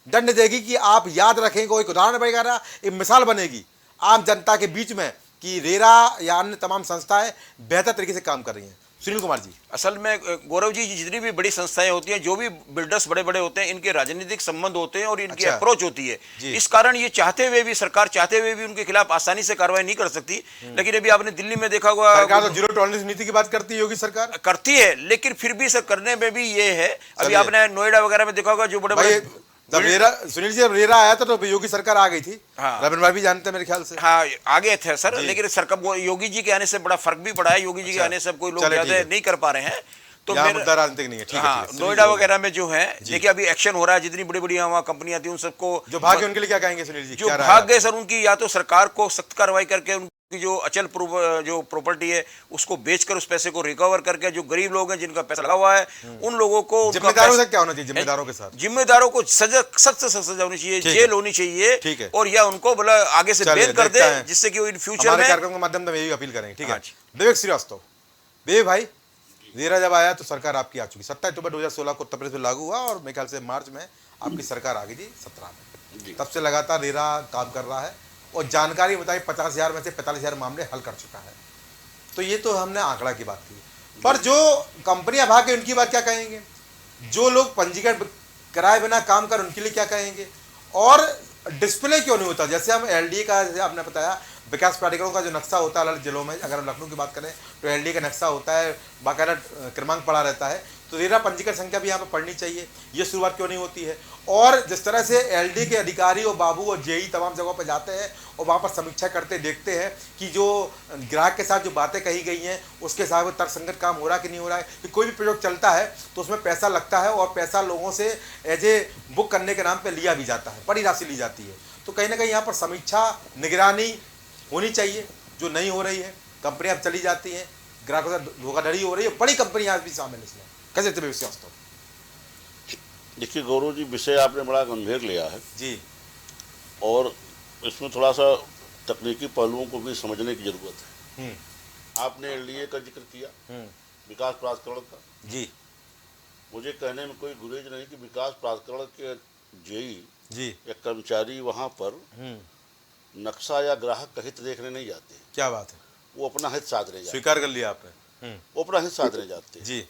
दंड देगी कि आप याद रखेंगे, एक उदाहरण बनेगा, एक मिसाल बनेगी आम जनता के बीच में कि रेरा या अन्य तमाम संस्थाएं बेहतर तरीके से काम कर रही हैं। सुनील कुमार जी, असल में गौरव जी, जितनी भी बड़ी संस्थाएं होती हैं, जो भी बिल्डर्स बड़े बड़े होते हैं, इनके राजनीतिक संबंध होते हैं और इनकी अप्रोच होती है। इस कारण ये चाहते हुए भी, सरकार चाहते हुए भी उनके खिलाफ आसानी से कार्रवाई नहीं कर सकती। लेकिन अभी आपने दिल्ली में देखा होगा, सरकार तो जीरो टॉलरेंस नीति की बात करती है, योगी सरकार करती है, लेकिन फिर भी सर करने में भी ये है, अभी आपने नोएडा वगैरह में देखा होगा जो बड़े बड़े जब रेरा, सुनील जी जब रेरा आया था तो योगी सरकार आ गई थी। हाँ, रविंद्र भाई भी जानते हैं मेरे ख्याल से। हाँ, आ गए थे सर, लेकिन सरकार योगी जी के आने से बड़ा फर्क भी पड़ा है। योगी जी के आने से अब कोई लोग ज्यादा नहीं कर पा रहे हैं, तो मुद्दा राजनीतिक नहीं है। ठीक है, नोएडा वगैरह में जो है देखिए अभी एक्शन हो रहा है, जितनी बड़ी बड़ी वहाँ कंपनियां थी उन सबको जो भागे उनके लिए क्या कहेंगे सुनील जी? जो भाग गए सर उनकी या तो सरकार को सख्त कार्रवाई करके उनकी जो अचल जो प्रॉपर्टी है उसको बेचकर उस पैसे को रिकवर करके, जो गरीब लोग हैं जिनका पैसा लगा हुआ है उन लोगों को, जिम्मेदारों से क्या होना चाहिए? जिम्मेदारों के साथ जिम्मेदारों को सख्त से सख्त सजा होनी चाहिए, जेल होनी चाहिए, और या उनको बोला आगे से बैन कर दे, जिससे कि इन फ्यूचर में कार्यक्रम के माध्यम से यही अपील करेंगे। ठीक है, विवेक श्रीवास्तव, विवेक भाई, रेरा जब आया तो सरकार आपकी आ चुकी, 27 अक्टूबर 2016 को उत्तर प्रदेश में लागू हुआ और मेरे ख्याल से मार्च में आपकी सरकार आ गई थी 17 में। तब से लगातार रेरा काम कर रहा है और जानकारी मुताबिक 50,000 में से 45,000 मामले हल कर चुका है। तो ये तो हमने आंकड़ा की बात की, पर जो कंपनियां भाग गई उनकी बात क्या कहेंगे? जो लोग पंजीकरण कराए बिना काम कर उनके लिए क्या कहेंगे, और डिस्प्ले क्यों नहीं होता? जैसे हम एलडीए का, जैसे आपने बताया विकास प्राधिकरणों का जो नक्शा होता है अलग जिलों में, अगर हम लखनऊ की बात करें तो एलडीए का नक्शा होता है, बाकायदा क्रमांक पड़ा रहता है, तो रेरा पंजीकरण संख्या भी यहाँ पर पढ़नी चाहिए। ये शुरुआत क्यों नहीं होती है? और जिस तरह से एलडी के अधिकारी और बाबू और जेई तमाम जगहों पर जाते हैं और वहाँ पर समीक्षा करते देखते हैं कि जो ग्राहक के साथ जो बातें कही गई हैं उसके हिसाब से तर्कसंगत काम हो रहा है कि नहीं हो रहा है, कि कोई भी प्रयोग चलता है तो उसमें पैसा लगता है और पैसा लोगों से एज ए बुक करने के नाम पर लिया भी जाता है, बड़ी राशि ली जाती है। तो कहीं ना कहीं यहाँ पर समीक्षा निगरानी होनी चाहिए, जो नहीं हो रही है। कंपनियां चली जाती हैं, ग्राहकों से धोखाधड़ी हो रही है, बड़ी कंपनियां आज भी शामिल है इसमें। कैसे थे विश्वास? तो देखिए गौरव जी, विषय आपने बड़ा गंभीर लिया है जी, और इसमें थोड़ा सा तकनीकी पहलुओं को भी समझने की जरूरत है। आपने एलडीए का जिक्र किया, विकास प्राधिकरण का। जी, मुझे कहने में कोई गुरेज नहीं कि विकास प्राधिकरण के जेई जी, या कर्मचारी वहाँ पर नक्शा या ग्राहक का हित देखने नहीं जाते। क्या बात है, वो अपना हित साधने जाते, स्वीकार कर लिया आपने। वो अपना हित साधने जाते हैं। जी,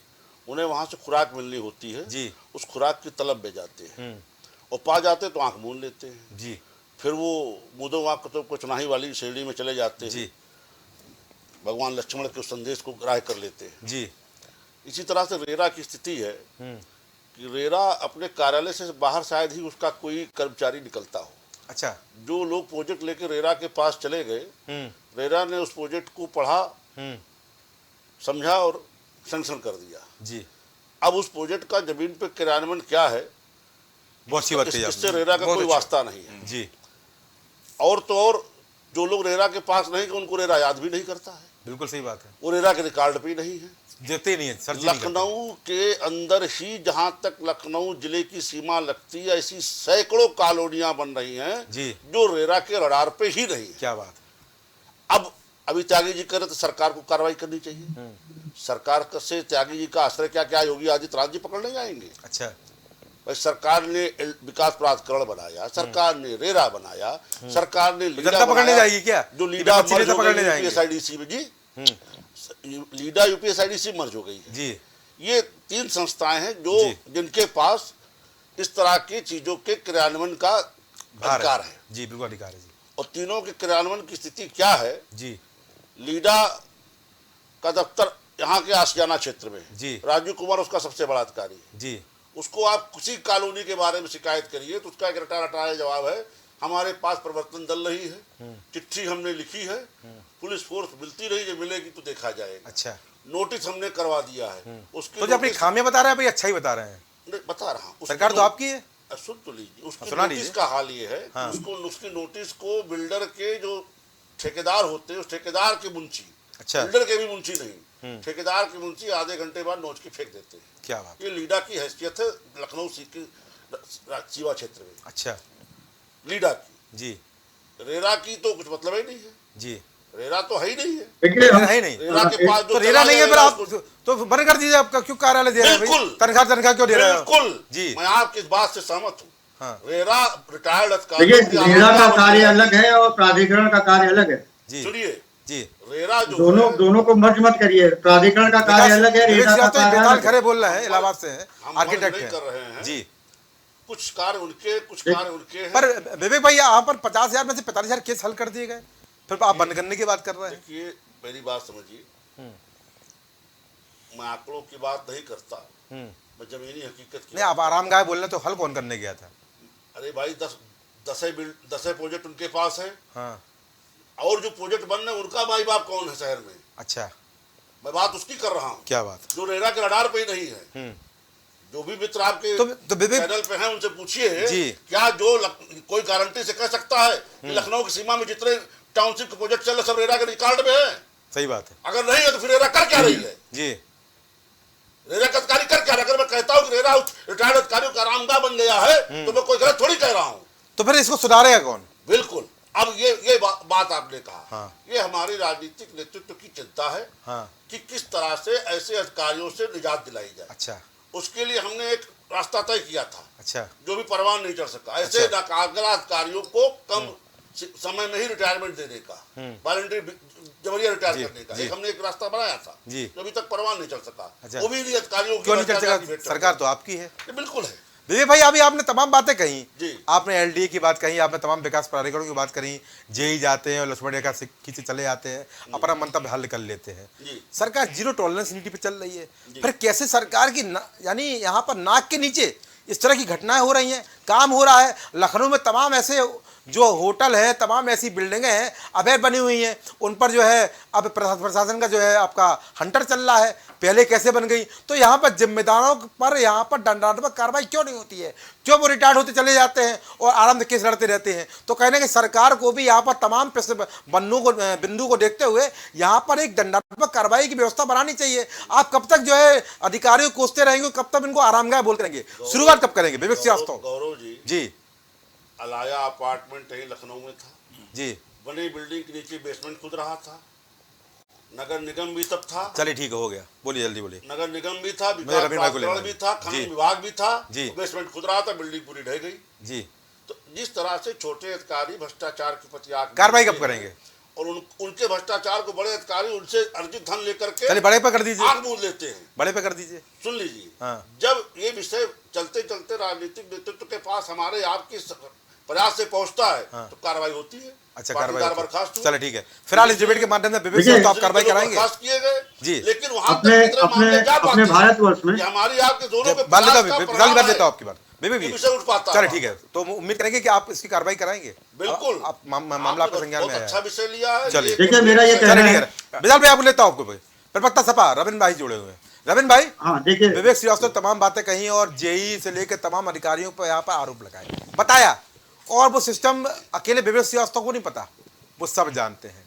उन्हें वहाँ से खुराक मिलनी होती है जी, उस खुराक की तलब में जाते हैं और पा जाते तो आंख मूंद लेते हैं। जी, फिर वो मुदो आंख तो कचनाही वाली श्रेणी में चले जाते हैं। जी, भगवान लक्ष्मण के उस संदेश को ग्राह्य कर लेते हैं। जी, इसी तरह से रेरा की स्थिति है कि रेरा अपने कार्यालय से बाहर शायद ही उसका कोई कर्मचारी निकलता हो। अच्छा, जो लोग प्रोजेक्ट लेके रेरा के पास चले गए, रेरा ने उस प्रोजेक्ट को पढ़ा, समझा और सैंक्शन कर दिया। जी, अब उस प्रोजेक्ट का जमीन पे क्रियान्वयन क्या है, बहुत सी बात कही इससे आपने। रेरा का बहुत कोई अच्छा। वास्ता नहीं है। जी, और तो और जो लोग रेरा के पास नहीं गए उनको रेरा याद भी नहीं करता है, बिल्कुल सही बात है, वो रेरा के रिकॉर्ड पे ही नहीं है। देते ही नहीं है सर जी, नहीं करते। लखनऊ के अंदर ही जहां तक लखनऊ जिले की सीमा लगती है, ऐसी सैकड़ों कॉलोनियां बन रही हैं जी, जो रेरा के रडार पे ही नहीं है। क्या बात है। अब अभी त्यागी जी करे तो सरकार को कार्रवाई करनी चाहिए। सरकार से त्यागी जी का आश्रय क्या, क्या योगी आदित्यनाथ जी पकड़ने जाएंगे? अच्छा, भाई सरकार ने विकास प्राधिकरण बनाया, सरकार ने रेरा बनाया, सरकार ने लीडा जनता पकड़ने बनाया, जाएगी क्या? जो लीडा विपक्षी नेता पकड़ने जाएंगे? यूपीएसआईडीसी में जी, लीडा यूपीएसआईडीसी मर्ज हो गई है। जी, ये 3 संस्थाएं हैं जो जिनके पास इस तरह की चीजों के क्रियान्वयन का अधिकार है। जी, बिल्कुल अधिकार है जी। और तीनों के क्रियान्वयन की स्थिति क्या है? जी, लीडा का दफ्तर यहाँ के आशियाना क्षेत्र में है। जी, राजीव कुमार उसका सबसे बड़ा अधिकारी है। जी, उसको आप किसी कॉलोनी के बारे में शिकायत करिए तो उसका एक रटा रटाया जवाब है, हमारे पास प्रवर्तन दल नहीं है, चिट्ठी हमने लिखी है, पुलिस फोर्स मिलती रही, जब मिलेगी तो देखा जाएगा। अच्छा, नोटिस हमने करवा दिया है। उसकी तो जो अपनी खामियां बता रहे हैं भाई, अच्छा ही बता रहे हैं। नहीं, बता रहा हूँ। सरकार तो आपकी है। सुन तो लीजिए, उसकी सुना नोटिस लीजिए। का हाल ये है कि उसकी नोटिस को बिल्डर के जो ठेकेदार होते हैं, उस ठेकेदार के मुंशी, अच्छा, बिल्डर के भी मुंशी नहीं, ठेकेदार के मुंशी आधे घंटे बाद नोच के फेंक देते हैं। क्या बात। ये लीडा की हैसियत है लखनऊ की सीमा क्षेत्र में। अच्छा, लीडा की। जी, रेरा की तो कुछ मतलब ही नहीं है। जी, रेरा तो है ही नहीं है। देखिए रेरा है ही नहीं। रेरा के पास तो जो रेरा नहीं है, फिर आप उसको- तो बंद कर दीजिए। आपका क्यों कार्यालय दे रहे हैं भाई? बिल्कुल। तनख्वाह क्यों दे रहे हो? बिल्कुल जी, मैं आपकी इस बात से सहमत हूँ। हाँ, रेरा रिटायर्ड अधिकारी, देखिए रेरा का कार्य अलग है और प्राधिकरण का कार्य अलग है। जी, सुनिए, जी, रेरा जो दोनों को मर्ज मत करिए। प्राधिकरण का कार्य अलग है, रेरा का कार्य बेताल अलग है। खरे बोल रहे हैं, इलाहाबाद से हैं, हम आर्किटेक्ट नहीं हैं। कर रहे हैं। जी, कुछ कार्य उनके, कुछ कार्य उनके हैं। पर विवेक भाई यहाँ पर 50,000 में से 45,000 केस हल कर दिए गए, फिर आप बंद करने की बात कर रहे हैं। देखिए मेरी बात समझिए, मैं आंकड़ों की बात नहीं करता, मैं जमीनी हकीकत की। नहीं, आप आराम गाय बोल रहे तो हल कौन करने गया था? अरे भाई 10 प्रोजेक्ट उनके पास है, हाँ, और जो प्रोजेक्ट बन रहे हैं उनका माई बाप कौन है शहर में? अच्छा, मैं बात उसकी कर रहा हूँ। क्या बात। जो रेरा के रडार पे ही नहीं है। जो भी मित्र आपके तो विवेक चैनल पे हैं उनसे पूछिए जी, क्या जो कोई गारंटी से कह सकता है कि लखनऊ की सीमा में जितने टाउनशिप के प्रोजेक्ट चल रहे सब रेरा के रिकॉर्ड में है? सही बात है अगर नहीं है तो फिर रेरा कर क्या रही है? जी, रेरा का अधिकारी कर क्या रहा है? अगर मैं कहता हूँ कि रेरा रिटायर्ड अधिकारियों का आरामगाह बन गया है तो मैं कोई गलत थोड़ी कह रहा हूँ। तो फिर इसको सुधारेगा कौन? बिल्कुल। अब ये बात आपने कहा, हाँ, ये हमारी राजनीतिक नेतृत्व की चिंता है हाँ, कि किस तरह से ऐसे अधिकारियों से निजात दिलाई जाए। अच्छा, उसके लिए हमने एक रास्ता तय किया था, अच्छा, जो भी परवान नहीं चढ़ सका। ऐसे नाकाबिल अधिकारियों को कम समय में ही रिटायरमेंट देने का, वॉलंटरी जबरिया रिटायर करने का हमने एक रास्ता बनाया था जो अभी तक परवान नहीं चल सका। अच्छा। वो भी नहीं अधिकारियों क्यों नहीं चल सका? सरकार तो आपकी है। बिल्कुल है विवेक भाई, अभी आपने तमाम बातें कही जी। आपने एलडीए की बात कही, आपने तमाम विकास प्राधिकरणों की बात करी, जेई जाते हैं और लक्ष्मण रेखा से खींचे चले जाते हैं, अपना मंतव्य हल कर लेते हैं। सरकार जीरो टॉलरेंस नीति पे चल रही है, फिर कैसे सरकार की यानी यहाँ पर नाक के नीचे इस तरह की घटनाएं हो रही हैं, काम हो रहा है। लखनऊ में तमाम ऐसे जो होटल है, तमाम ऐसी बिल्डिंगें हैं अवैध बनी हुई हैं, उन पर जो है अब प्रशासन का जो है आपका हंटर चल रहा है। पहले कैसे बन गई? तो यहाँ पर जिम्मेदारों पर यहाँ पर दंडात्मक कार्रवाई क्यों नहीं होती है? क्यों वो रिटायर्ड होते चले जाते हैं और आराम से केस लड़ते रहते हैं? तो कहने कि सरकार को भी यहाँ पर तमाम बिंदु को देखते हुए यहाँ पर एक दंडात्मक कार्रवाई की व्यवस्था बनानी चाहिए। आप कब तक जो है अधिकारियों को कोसते रहेंगे, कब तक इनको आरामगाह बोलते रहेंगे? शुरुआत कब करेंगे? विवेक श्रीवास्तव। गौरव जी, अलाया अपार्टमेंट यही लखनऊ में था जी, बनी बिल्डिंग के नीचे बेसमेंट खुद रहा था, नगर निगम भी तब था। चलिए ठीक है, हो गया, बोलिए जल्दी बोलिए। नगर निगम भी था, विकास प्राधिकरण भी था, खनन विभाग भी था, बेसमेंट खुद रहा था, बिल्डिंग पूरी ढह गई जी। तो जिस तरह से छोटे अधिकारी भ्रष्टाचार के प्रति कार्रवाई कब करेंगे? और उनके भ्रष्टाचार को बड़े अधिकारी उनसे अर्जित धन लेकर के चलिए बड़े पे कर दीजिए, आग मूंद लेते हैं। बड़े पे कर दीजिए। सुन लीजिए, हाँ। जब ये विषय चलते चलते राजनीतिक नेतृत्व के पास हमारे आपकी प्रयास से पहुंचता है तो कार्रवाई होती है। अच्छा, कार्रवाई बर्खास्त। चलो ठीक है, फिलहाल इस डिबेट के माध्यम से विवेक से तो आप कार्रवाई कराएंगे किए गए जी। लेकिन वहां अपने भारतवर्ष में हमारी आपके दोनों के बात देता हूं आपकी बात विषय उठ पाता। चलो ठीक है, तो उम्मीद करेंगे कि आप इसकी कार्रवाई कराएंगे। बिल्कुल, आप मामला आपके संज्ञान में अच्छा विषय लिया है। चलिए ठीक है, मेरा ये कहना है, बिलाल भाई आप लेता हूं आपको, प्रवक्ता सपा रविंद्र भाई जुड़े हुए हैं। रविंद्र भाई, हाँ देखिए, विवेक श्रीवास्तव तमाम बातें कही और जेई से लेकर तमाम अधिकारियों पर यहाँ पर आरोप लगाए, बताया, और वो सिस्टम अकेले विवेक श्रीवास्तव को नहीं पता, वो सब जानते हैं।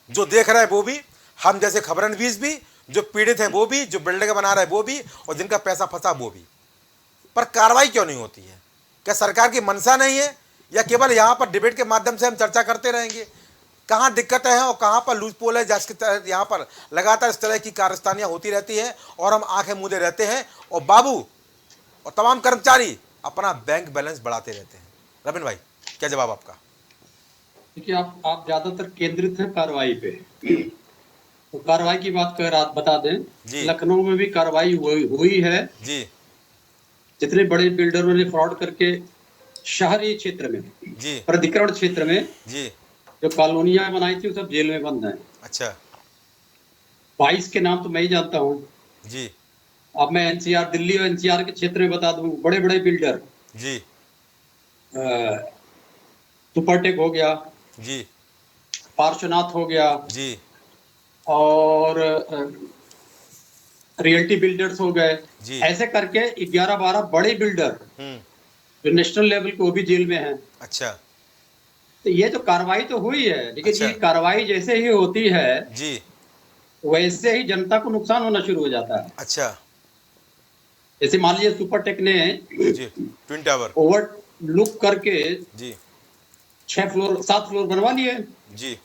जो देख रहे हैं वो भी, हम जैसे खबरनवीस भी, जो पीड़ित हैं वो भी, जो बिल्डिंग बना रहे हैं वो भी, और जिनका पैसा फंसा वो भी। पर कार्रवाई क्यों नहीं होती है? क्या सरकार की मंशा नहीं है, या केवल यहाँ पर डिबेट के माध्यम से हम चर्चा करते रहेंगे? कहाँ दिक्कतें हैं और कहाँ पर लूज पोल है, जिसके तहत यहाँ पर लगातार इस तरह की कारस्तानियाँ होती रहती हैं और हम आंखें मूंदे रहते हैं और बाबू और तमाम कर्मचारी अपना बैंक बैलेंस बढ़ाते रहते हैं। रविंद्र भाई, क्या जवाब आपका? देखिए, आप ज्यादातर केंद्रित हैं कार्रवाई पे, तो कार्रवाई की बात कर आप बता दें, लखनऊ में भी कार्रवाई हुई है जी। जितने बड़े बिल्डरों ने फ्रॉड करके शहरी क्षेत्र में जी, प्राधिकरण क्षेत्र में जी, जो कॉलोनियां बनाई थी वो सब जेल में बंद हैं। अच्छा, 22 के नाम तो मैं ही जानता हूँ जी। अब मैं एनसीआर, दिल्ली और एनसीआर के क्षेत्र में बता दूं, बड़े बड़े बिल्डर जी, सुपरटेक हो गया जी, पार्श्वनाथ हो गया जी, और रियल्टी बिल्डर्स हो गए, ऐसे करके 11-12 बड़े बिल्डर जो नेशनल लेवल के वो भी जेल में हैं। अच्छा, तो ये तो कार्रवाई तो हुई है, लेकिन ये कार्रवाई जैसे ही होती है जी, वैसे ही जनता को नुकसान होना शुरू हो जाता है। अच्छा, जैसे मान लीजिए सुपरटेक ने जी, ट्विन टावर ओवर लुक करके जी 7 फ्लोर बनवा लिए जी,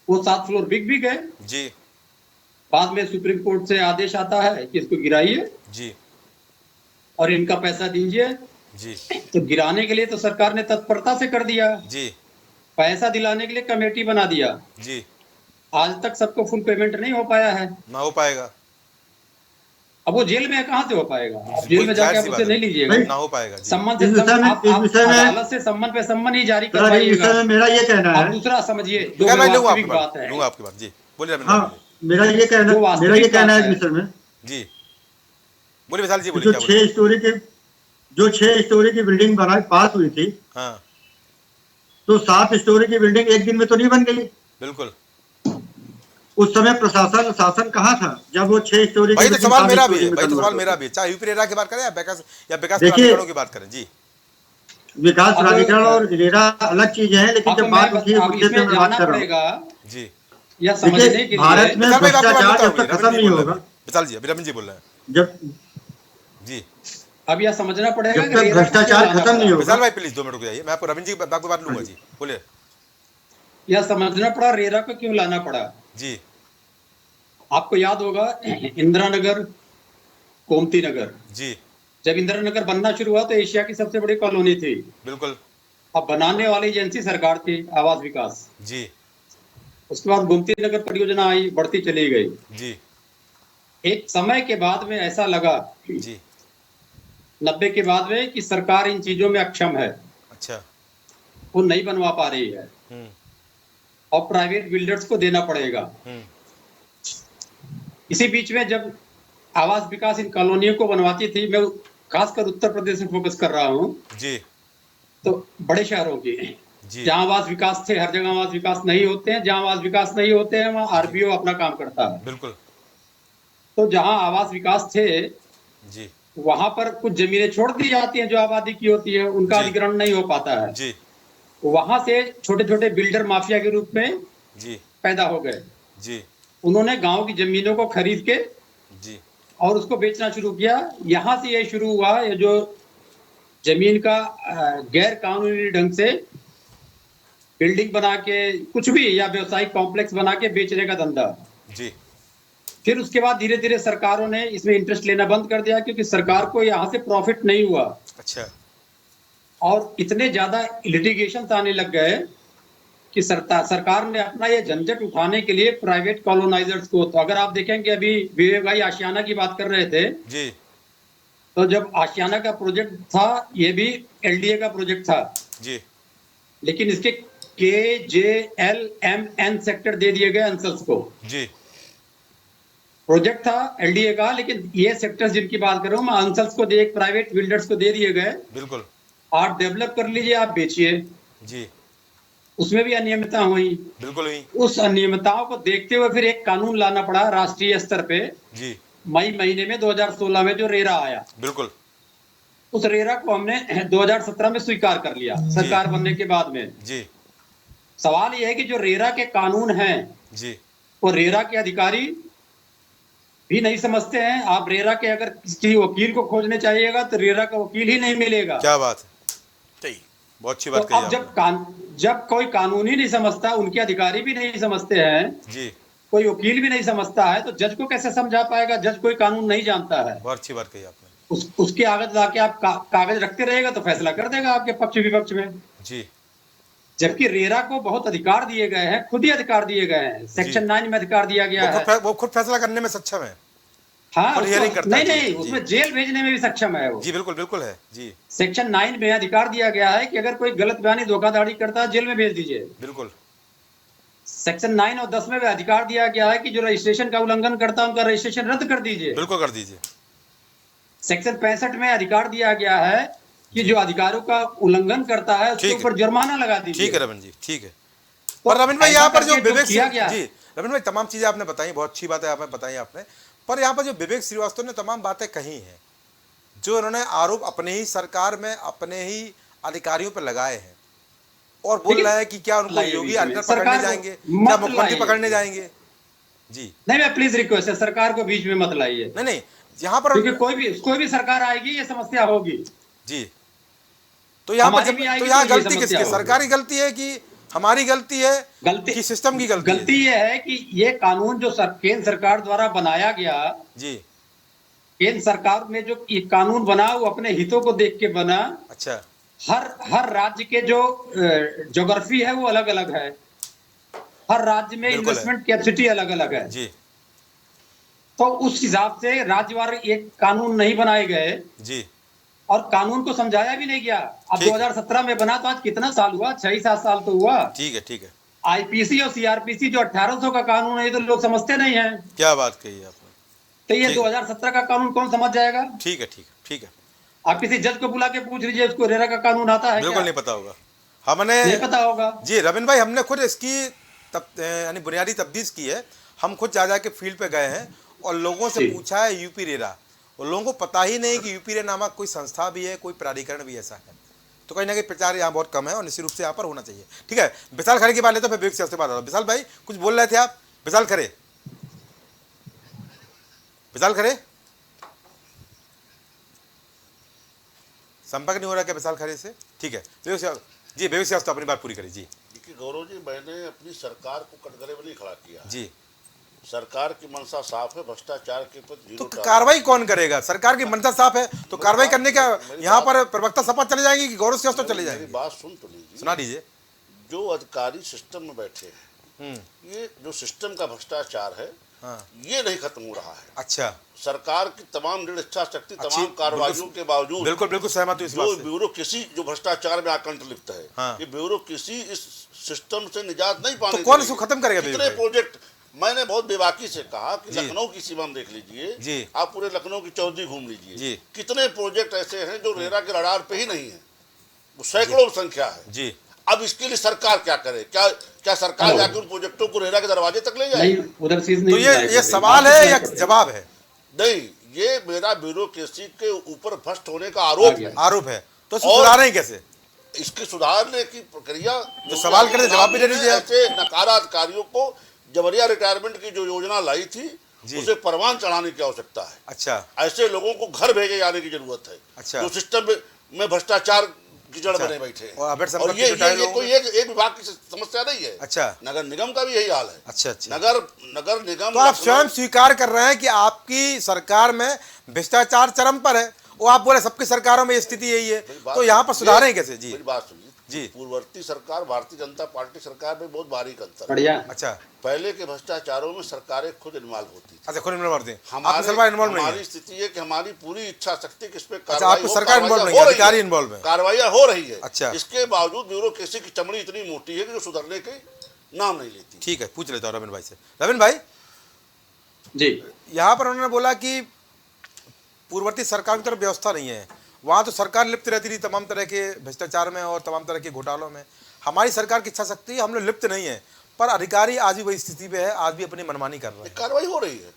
वो 7 फ्लोर बिक भी गए। जी, बाद में सुप्रीम कोर्ट से आदेश आता है कि इसको गिराइए जी, और इनका पैसा दीजिए जी, तो गिराने के लिए तो सरकार ने तत्परता से कर दिया जी, पैसा दिलाने के लिए कमेटी बना दिया जी। आज तक सबको फुल पेमेंट नहीं हो पाया है, ना हो पाएगा। अब वो जेल में कहाँ से हो पाएगा? आप जेल में जाके आप उससे नहीं लीजिएगा, ना हो पाएगा। सम्मन से अदालत से सम्मन पे सम्मन ही जारी करवाइएगा। मेरा ये कहना है, दूसरा समझिए जो वास्तविक बात है, लूंगा आपकी बात जी, बोलिए। हाँ, मेरा ये कहना है मिस्टर में जी, बोलिए विशाल जी, बोलिए। जो 6 स्टोरी की बिल्डिंग पास हुई थी, हाँ, तो 7 स्टोरी की बिल्डिंग एक दिन में तो नहीं बन गई। बिल्कुल। उस समय प्रशासन शासन कहाँ था जब वो 6 स्टोरी भाई? तो सवाल मेरा भी है, चाहे यूपी रेरा की बात करें या विकास प्राधिकरणों की बात करें जी। विकास प्राधिकरण और रेरा अलग चीजें हैं, लेकिन जब बात होती है मुद्दे पे मैं बात कर रहा हूँ जी। या समझने के लिए भारत में भ्रष्टाचार जब तक खत्म नहीं होगा, विशाल जी, अभी रविंद्र जी बोल रहे हैं जब जी, अब यह समझना पड़ेगा जब तक भ्रष्टाचार खत्म नहीं होगा। विशाल भाई प्लीज 2 मिनट रुक जाइए, मैं आपको रविंद्र जी की बात लूंगा जी, बोलिए। यह समझना पड़ा रेरा को क्यों लाना पड़ा जी। आपको याद होगा इंदिरा नगर, गोमती नगर जी, जब इंदिरा नगर बनना शुरू हुआ तो एशिया की सबसे बड़ी कॉलोनी थी। बिल्कुल। अब बनाने वाली एजेंसी सरकार थी आवास विकास जी उसके बाद गोमती नगर परियोजना आई बढ़ती चली गई जी एक समय के बाद में ऐसा लगा जी 90 के बाद में कि सरकार इन चीजों में अक्षम है अच्छा वो नहीं बनवा पा रही है हम्म और प्राइवेट बिल्डर्स को देना पड़ेगा। इसी बीच में जब आवास विकास इन कॉलोनियों को बनवाती थी मैं खासकर उत्तर प्रदेश में फोकस कर रहा हूँ जी तो बड़े शहरों की जी जहाँ आवास विकास थे हर जगह आवास विकास नहीं होते हैं जहाँ आवास विकास नहीं होते हैं वहाँ आरबीओ अपना काम करता है। बिल्कुल तो जहाँ आवास विकास थे जी वहां पर कुछ जमीनें छोड़ दी जाती हैं जो आबादी की होती है उनका जी। अधिग्रहण नहीं हो पाता है जी वहां से छोटे छोटे बिल्डर माफिया के रूप में जी पैदा हो गए। जी उन्होंने गांव की जमीनों को खरीद के जी और उसको बेचना शुरू किया। यहाँ से ये शुरू हुआ ये जो जमीन का गैर कानूनी ढंग से बिल्डिंग बना के कुछ भी या व्यवसायिक कॉम्प्लेक्स बना के बेचने का धंधा। जी फिर उसके बाद धीरे धीरे सरकारों ने इसमें इंटरेस्ट लेना बंद कर दिया क्योंकि सरकार को यहाँ से प्रॉफिट नहीं हुआ अच्छा और इतने ज्यादा लिटिगेशन आने लग गए कि सरकार ने अपना ये झंझट उठाने के लिए प्राइवेट कॉलोनाइजर्स को तो अगर आप देखेंगे अभी विवेक भाई आशियाना की बात कर रहे थे जी तो जब आशियाना का प्रोजेक्ट था ये भी एलडीए का प्रोजेक्ट था जी लेकिन इसके KJLMN सेक्टर दे दिए गए अंसल्स को। जी प्रोजेक्ट था एलडीए का लेकिन ये सेक्टर्स जिनकी बात कर रहा हूँ मैं अंसल्स को दे प्राइवेट बिल्डर्स को दे दिए गए। बिल्कुल आप डेवलप कर लीजिए आप बेचिए। जी उसमें भी अनियमितता हुई। बिल्कुल हुई उस अनियमितताओं को देखते हुए फिर एक कानून लाना पड़ा राष्ट्रीय स्तर पे जी मई महीने में 2016 में जो रेरा आया बिल्कुल उस रेरा को हमने 2017 में स्वीकार कर लिया सरकार बनने के बाद में। जी सवाल यह है कि जो रेरा के कानून हैं जी वो रेरा के अधिकारी भी नहीं समझते हैं। आप रेरा के अगर किसी वकील को खोजने चाहिएगा तो रेरा का वकील ही नहीं मिलेगा। क्या बात है सही बहुत अच्छी तो बात कही अब आपने। जब कोई कानून ही नहीं समझता उनके अधिकारी भी नहीं समझते हैं जी कोई वकील भी नहीं समझता है तो जज को कैसे समझा पाएगा। जज कोई कानून नहीं जानता है बहुत अच्छी बात कही आपने। उसके आगे लाके आप कागज रखते रहेगा तो फैसला कर देगा आपके पक्ष विपक्ष में। जी जबकि रेरा को बहुत अधिकार दिए गए हैं खुद ही अधिकार दिए गए हैं सेक्शन 9 में अधिकार दिया गया है। वो खुद फैसला करने में सक्षम है। हाँ और हियरिंग करता है। नहीं जी, उसमें जेल भेजने में भी सक्षम है वो। जी बिल्कुल बिल्कुल है जी सेक्शन 9 में अधिकार दिया गया है कि अगर कोई गलत बयानी धोखाधड़ी करता है जेल में भेज दीजिए। बिल्कुल सेक्शन 9 और 10 में भी अधिकार दिया गया है कि जो रजिस्ट्रेशन का उल्लंघन करता है उनका रजिस्ट्रेशन रद्द कर दीजिए। बिल्कुल कर दीजिए। सेक्शन 65 में अधिकार दिया गया है कि जो अधिकारों का उल्लंघन करता है उसके ऊपर जुर्माना लगा दीजिए। ठीक है रविंद्र जी ठीक है। पर रविंद्र भाई यहाँ पर जो विवेक किया गया जी रविंद्र भाई तमाम चीजें आपने बताई बहुत अच्छी बात है आपने बताई आपने। पर यहाँ पर जो विवेक श्रीवास्तव ने तमाम बातें कही हैं जो उन्होंने आरोप अपने ही सरकार में अपने ही अधिकारियों पर लगाए हैं और बोल रहा है कि क्या उनको योगी आदित्यनाथ पकड़ने जाएंगे क्या मुख्यमंत्री पकड़ने जाएंगे। जी नहीं मैं प्लीज रिक्वेस्ट है सरकार को बीच में मत लाइए। नहीं यहाँ पर क्योंकि कोई भी सरकार आएगी ये समस्या होगी। जी तो यहाँ पर तो यहाँ गलती किसकी सरकारी गलती है कि हमारी गलती है कि सिस्टम की गलती ये है कि ये कानून जो केंद्र सरकार द्वारा बनाया गया जी केंद्र सरकार में जो ये कानून बना वो अपने हितों को देख के बना। अच्छा हर राज्य के जो ज्योग्राफी है वो अलग अलग है हर राज्य में इन्वेस्टमेंट कैपेसिटी अलग अलग है जी तो उस हिसाब से राज्यवार एक कानून नहीं बनाए गए जी और कानून को समझाया भी नहीं गया। अब 2017 में बना तो आज कितना साल हुआ 6-7 साल तो हुआ। ठीक है आईपीसी और सीआरपीसी जो 1800 का कानून है ये तो लोग समझते नहीं है। क्या बात कही आपने। तो ये 2017 का कानून कौन समझ जाएगा। ठीक है आप किसी जज को बुला के पूछ लीजिए उसको रेरा का कानून आता है बिल्कुल नहीं पता होगा। हमने नहीं पता होगा जी रविंद्र भाई हमने खुद इसकी यानी बुनियादी तफ्तीश की है। हम खुद जा के फील्ड पे गए हैं और लोगों से पूछा है यूपी रेरा और लोगों को पता ही नहीं कि यूपी रेरा नामक कोई संस्था भी है कोई प्राधिकरण भी ऐसा है। तो कहीं ना कहीं प्रचार यहाँ बहुत कम है और निश्चित रूप से यहाँ पर होना चाहिए। ठीक है विशाल खरे की बात लेते तो फिर विवेक से बात आता। विशाल भाई कुछ बोल रहे थे आप। विशाल खरे संपर्क नहीं हो रहा क्या विशाल खरे से। ठीक है विवेक से अपनी बात पूरी करिए जी। देखिए गौरव जी मैंने अपनी सरकार को कटघरे में नहीं खड़ा किया जी सरकार की मंशा साफ है, भ्रष्टाचार के प्रति तो जीरो कार्रवाई कौन करेगा? सरकार की मंशा साफ है तो कार्रवाई करने का यहाँ पर प्रवक्ता सपा चले जाएंगे कि गौरव श्रीवास्तव चले मेरी जाएंगे? बात सुन तो लीजिए। सुना दीजिए। जो अधिकारी सिस्टम में बैठे हैं, ये जो सिस्टम का भ्रष्टाचार है, ये नहीं खत्म हो रहा है। अच्छा, सरकार की तमाम दृढ़ इच्छा शक्ति, तमाम कार्रवाइयों के बावजूद बिल्कुल बिल्कुल सहमत हूं इस बात जो से। ब्यूरोक्रेसी जो भ्रष्टाचार में आकंठ लिप्त है, हाँ। ये ब्यूरोक्रेसी इस सिस्टम से निजात नहीं पाने तो कौन देगी। इसको खत्म करेगा? कितने प्रोजेक्ट, मैंने बहुत बेबाकी से कहा कि जी। लखनऊ की सीमा में देख लीजिए जी। आप, पूरे लखनऊ की चौधरी घूम लीजिए, जी। कितने प्रोजेक्ट ऐसे हैं जो रेरा के रडार पे ही नहीं है, वो सैकड़ों संख्या है। जी। अब इसके लिए सरकार क्या करे? क्या सरकार जाकर उन प्रोजेक्टों को रेरा के दरवाजे तक ले जाए? नहीं, उधर चीज तो नहीं ये सवाल है या जवाब है? नहीं, ये मेरा ब्यूरोक्रेसी के ऊपर भ्रष्ट होने का आरोप है। आरोप है, तो इसको सुधारें कैसे? इसके सुधारने की प्रक्रिया जो सवाल करते जवाब भी दे दीजिए। ऐसे नकारा अधिकारियों को जबरिया रिटायरमेंट की जो योजना लाई थी, उसे परवान चढ़ाने की आवश्यकता है। अच्छा, ऐसे लोगों को घर भेजे जाने की जरूरत है। अच्छा। जो सिस्टम में भ्रष्टाचार की जड़ बने बैठे हैं। और अवैध और संपत्ति ये जुटाए ये लोगों कोई एक विभाग की समस्या नहीं है। अच्छा। नगर निगम का भी यही हाल है। अच्छा अच्छा। नगर निगम तो आप स्वयं स्वीकार कर रहे हैं कि आपकी सरकार में भ्रष्टाचार चरम पर है, और आप बोले सबकी सरकारों में स्थिति यही है, तो यहाँ पर सुधारें कैसे? जी, मेरी बात सुनिए जी। पूर्ववर्ती सरकार, भारतीय जनता पार्टी सरकार में बहुत बारीक अंतर है। बढ़िया। अच्छा पहले के भ्रष्टाचारों में सरकारें खुद इन्वॉल्व होती थी। अच्छा, खुद इन्वॉल्व करते हैं। आपकी सरकार इन्वॉल्व नहीं है? हमारी स्थिति है कि हमारी पूरी इच्छा शक्ति किस पे अच्छा, आपकी सरकार इन्वॉल्व नहीं है, अधिकारी इन्वॉल्व है। कार्रवाइयां हो रही है। अच्छा। इसके बावजूद ब्यूरोक्रेसी की चमड़ी इतनी मोटी है कि जो सुधरने के नाम नहीं लेती। ठीक है, पूछ लेता हूँ रविंद्र भाई से। रविंद्र भाई जी, यहाँ पर उन्होंने बोला कि पूर्ववर्ती सरकार की तरफ व्यवस्था नहीं है, वहाँ तो सरकार लिप्त रहती थी तमाम तरह के भ्रष्टाचार में और तमाम तरह के घोटालों में। हमारी सरकार की इच्छा शक्ति हम लोग लिप्त नहीं है, पर अधिकारी आज भी वही स्थिति पे है, आज भी अपनी मनमानी कर रहे हैं। कार्रवाई हो रही है।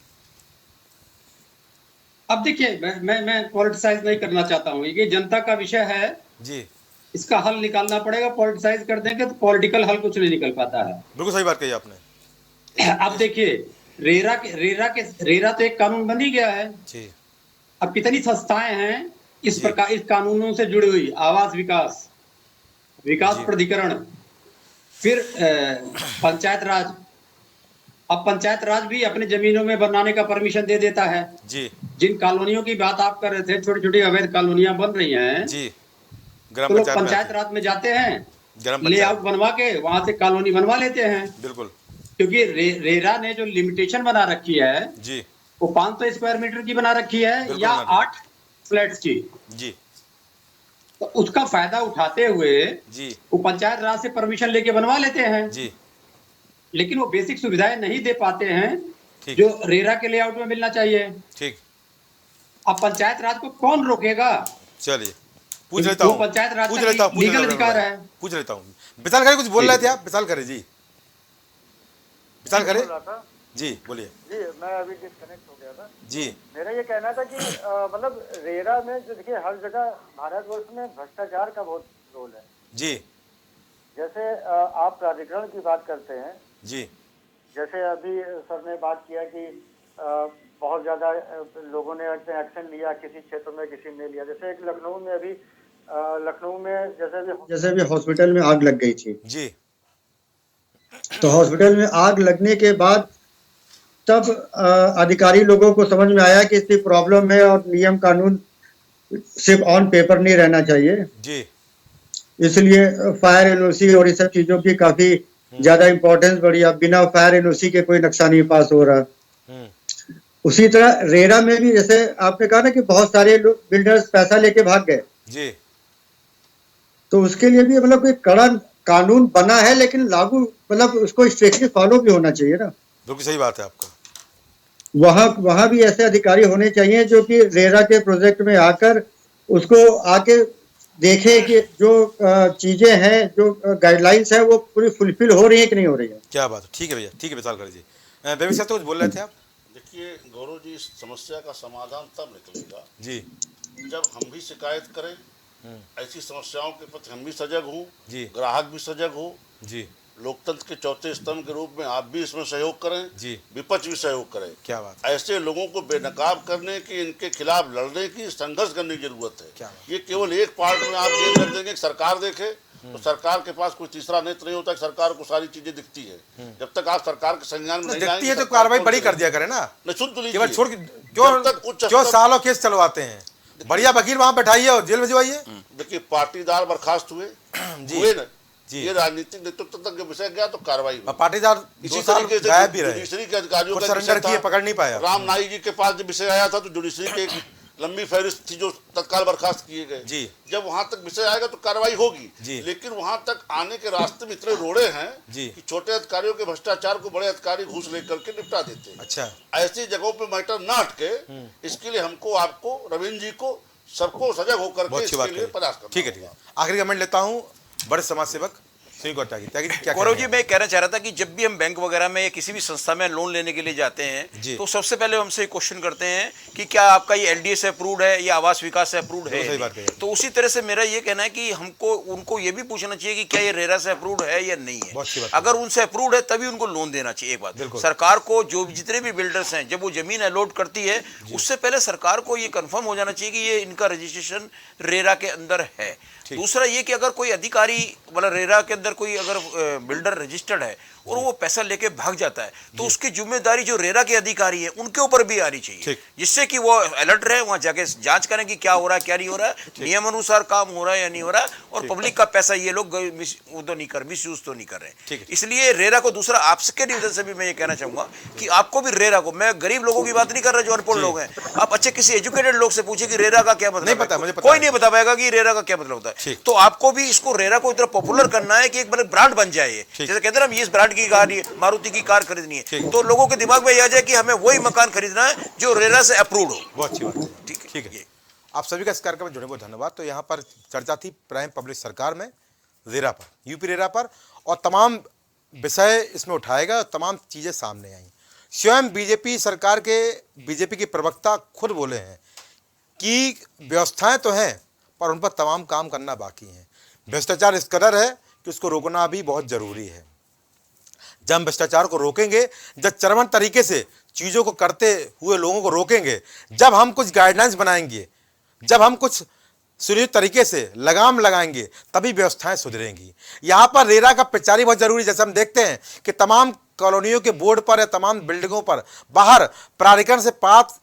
अब देखिए, मैं पॉलिटिसाइज नहीं करना चाहता हूँ, ये जनता का विषय है जी, इसका हल निकालना पड़ेगा। पॉलिटिसाइज कर देंगे तो पॉलिटिकल हल कुछ नहीं निकल पाता है। बिल्कुल सही बात कही आपने। अब देखिए, रेरा तो एक कानून बन ही गया है। जी। अब कितनी संस्थाएं हैं इस प्रकार इस कानूनों से जुड़ी हुई, आवास विकास प्राधिकरण, फिर पंचायत राज। अब पंचायत राज भी अपने जमीनों में बनाने का परमिशन दे देता है। जी। जिन कॉलोनियों की बात आप कर रहे थे, छोटी छोटी अवैध कॉलोनियां बन रही हैं जी, तो लोग पंचायत राज में जाते हैं, लेआउट बनवा के वहां से कॉलोनी बनवा लेते हैं। बिल्कुल, क्योंकि रेरा ने जो लिमिटेशन बना रखी है जी, वो 500 स्क्वायर मीटर की बना रखी है या 8 फ्लैट्स की। जी, तो उसका फायदा उठाते हुए जी, वो पंचायत राज से परमिशन लेके बनवा लेते हैं। जी, लेकिन वो बेसिक सुविधाएं नहीं दे पाते हैं ठीक। जो रेरा के लेआउट में मिलना चाहिए। ठीक। अब पंचायत राज को कौन रोकेगा? चलिए, पूछ लेता वो हूँ, पंचायत राज पूछ का लेता हूँ, लीगल अधिकार है। पूछ लेता हूँ। विशाल खरे कुछ बोल रहे थे आप? विशाल खरे जी, विशाल खरे जी, बोलिए। जी, मैं अभी डिस्कनेक्ट हो गया था। जी, मेरा ये कहना था कि मतलब रेरा में जो देखिए हर जगह भारतवर्ष में भ्रष्टाचार का बहुत रोल है। जी, जैसे आप प्राधिकरण की बात करते हैं, जी, जैसे अभी सर ने बात किया कि बहुत ज्यादा लोगों ने एक्शन लिया, किसी क्षेत्र में किसी ने लिया। जैसे एक लखनऊ में अभी जैसे भी हॉस्पिटल में आग लग गई थी जी, तो हॉस्पिटल में आग लगने के बाद तब अधिकारी लोगों को समझ में आया कि इसकी प्रॉब्लम है और नियम कानून सिर्फ ऑन पेपर नहीं रहना चाहिए। जी, इसलिए फायर एनओसी और इस सब चीजों की काफी ज्यादा इंपॉर्टेंस बढ़ी। अब बिना फायर एनओसी के कोई नक्शा नहीं पास हो रहा। उसी तरह रेरा में भी जैसे आपने कहा ना कि बहुत सारे लोग बिल्डर्स पैसा लेके भाग गए, जी, तो उसके लिए भी मतलब कोई कड़ा कानून बना है, लेकिन लागू मतलब उसको स्ट्रिक्टली फॉलो भी होना चाहिए ना। बिल्कुल सही बात है आपका। वहां भी ऐसे अधिकारी होने चाहिए जो कि रेरा के प्रोजेक्ट में आकर उसको आके देखे कि जो चीजें हैं, जो गाइडलाइंस है, वो पूरी फुलफिल हो रही है कि नहीं हो रही है। क्या बात है, ठीक है भैया, ठीक है विशाल खरे जी। बेबी साहब तो कुछ बोल रहे थे आप? देखिए गौरव जी, इस समस्या का समाधान तब निकलेगा जी, जब हम भी शिकायत करें, ऐसी समस्याओं के प्रति हम भी सजग हों, जी, ग्राहक भी सजग हो, जी, लोकतंत्र के चौथे स्तंभ के रूप में आप भी इसमें सहयोग करें, जी, विपक्ष भी सहयोग करें। क्या बात है, ऐसे लोगों को बेनकाब करने की, इनके खिलाफ लड़ने की, संघर्ष करने की जरूरत है। क्या बात? ये केवल एक पार्ट में आप जेल कर देंगे, सरकार देखे तो सरकार के पास कोई तीसरा नेत्र नहीं होता कि सरकार को सारी चीजें दिखती है। जब तक आप सरकार के संज्ञान में नहीं दिखती आएंगे है तो सरकार कार्रवाई कौन बड़ी कर करेगी? दिया करे ना, नहीं, सुन तो लीजिए। केवल छोड़ जब तक उच्च क्यों स्तर- सालों केस चलवाते हैं? बढ़िया वकील वहां बैठाइए और जेल भिजवाइए। देखिए, पाटीदार बर्खास्त हुए ना जी। ये राजनीतिक नेतृत्व तक जब विषय गया तो कार्रवाई हुई। पाटीदार 2 इसी साल तरीके से गायब भी रहे, जुडिशरी के अधिकारियों कुछ का सरेंडर विषय किए, था। पकड़ नहीं पाया। राम नाईक जी के पास जब विषय आया था तो जुडिशरी के एक लंबी फहरिस्त थी जो तत्काल बर्खास्त किए गए। जी। जब वहां तक विषय आएगा तो कार्रवाई होगी। जी। लेकिन वहां तक आने के रास्ते में इतने रोड़े हैं जी। कि छोटे अधिकारियों के भ्रष्टाचार को बड़े अधिकारी घूस लेकर के निपटा देते हैं। अच्छा, ऐसी जगहों पे मैटर न अटके, इसके लिए हमको, आपको, रविंद्र जी को, सबको सजग होकर के बहुत अच्छी बात इसके लिए कही। प्रयास करना ठीक है, ठीक होगा। है। आखिरी कमेंट लेता हूँ बड़े समाज सेवक सुनील गौटा की, क्या गौरव जी, कहेंगे? मैं कहना चाह रहा था कि जब भी हम बैंक वगैरह में या किसी भी संस्था में लोन लेने के लिए जाते जी। हैं तो सबसे पहले हमसे क्वेश्चन करते हैं कि क्या आपका ये एलडीए से अप्रूव्ड है या आवास विकास से अप्रूव्ड है। सही बात कही। तो उसी तरह से मेरा ये कहना है कि हमको उनको ये भी पूछना चाहिए कि क्या ये रेरा से अप्रूव्ड है या नहीं बहुत अच्छी है। बात अगर उनसे अप्रूव्ड है तभी उनको लोन देना चाहिए। एक बात, बिल्कुल। सरकार को जो जितने भी बिल्डर्स हैं जब वो जमीन अलॉट करती है उससे पहले सरकार को ये कंफर्म हो जाना चाहिए कि ये इनका रजिस्ट्रेशन रेरा के अंदर है। दूसरा ये कि अगर कोई अधिकारी मतलब रेरा के अंदर कोई अगर बिल्डर रजिस्टर्ड है और वो पैसा लेके भाग जाता है तो उसकी जिम्मेदारी जो रेरा के अधिकारी है उनके ऊपर भी आनी चाहिए, जिससे कि वो अलर्ट रहे, वहां जाके जांच करें कि क्या हो रहा है क्या नहीं हो रहा है, नियम अनुसार काम हो रहा है या नहीं हो रहा है, और पब्लिक का पैसा ये लोग वो तो नहीं कर मिस यूज तो नहीं कर रहे। इसलिए रेरा को दूसरा आपके निवेदन से भी मैं ये कहना चाहूंगा कि आपको भी रेरा को, मैं गरीब लोगों की बात नहीं कर रहा जो अनपढ़ लोग हैं, आप अच्छे किसी एजुकेटेड लोग से पूछे कि रेरा का क्या मतलब नहीं पता, मुझे पता कोई नहीं बता पाएगा कि रेरा का क्या मतलब होता है। तो आपको भी इसको रेरा को इतना पॉपुलर करना है कि एक ब्रांड बन जाए। जैसे कहते हैं ना, इस ब्रांड की कार, मारुति की कार खरीदनी है तो लोगों के दिमाग में यह आ जाए कि हमें वही मकान खरीदना है जो रेरा से अप्रूव्ड हो। बहुत अच्छी बात है। ठीक है। आप सभी का इस कार्यक्रम में जुड़ने को धन्यवाद। तो यहाँ पर चर्चा थी प्राइम पब्लिक सरकार में रेरा पर, यूपी रेरा पर, और तमाम विषय इसमें उठाएगा, तमाम चीज़ें सामने आई। स्वयं बीजेपी सरकार के बीजेपी के प्रवक्ता खुद बोले हैं कि व्यवस्थाएं तो हैं पर उन पर तमाम काम करना बाकी है। भ्रष्टाचार इस कदर है कि उसको रोकना भी बहुत ज़रूरी है। जब हम भ्रष्टाचार को रोकेंगे, जब चरमन तरीके से चीज़ों को करते हुए लोगों को रोकेंगे, जब हम कुछ गाइडलाइंस बनाएंगे, जब हम कुछ सुनिश्चित तरीके से लगाम लगाएंगे, तभी व्यवस्थाएं सुधरेंगी। यहाँ पर रेरा का प्रचार बहुत जरूरी है। जैसे हम देखते हैं कि तमाम कॉलोनियों के बोर्ड पर या तमाम बिल्डिंगों पर बाहर प्राधिकरण से पास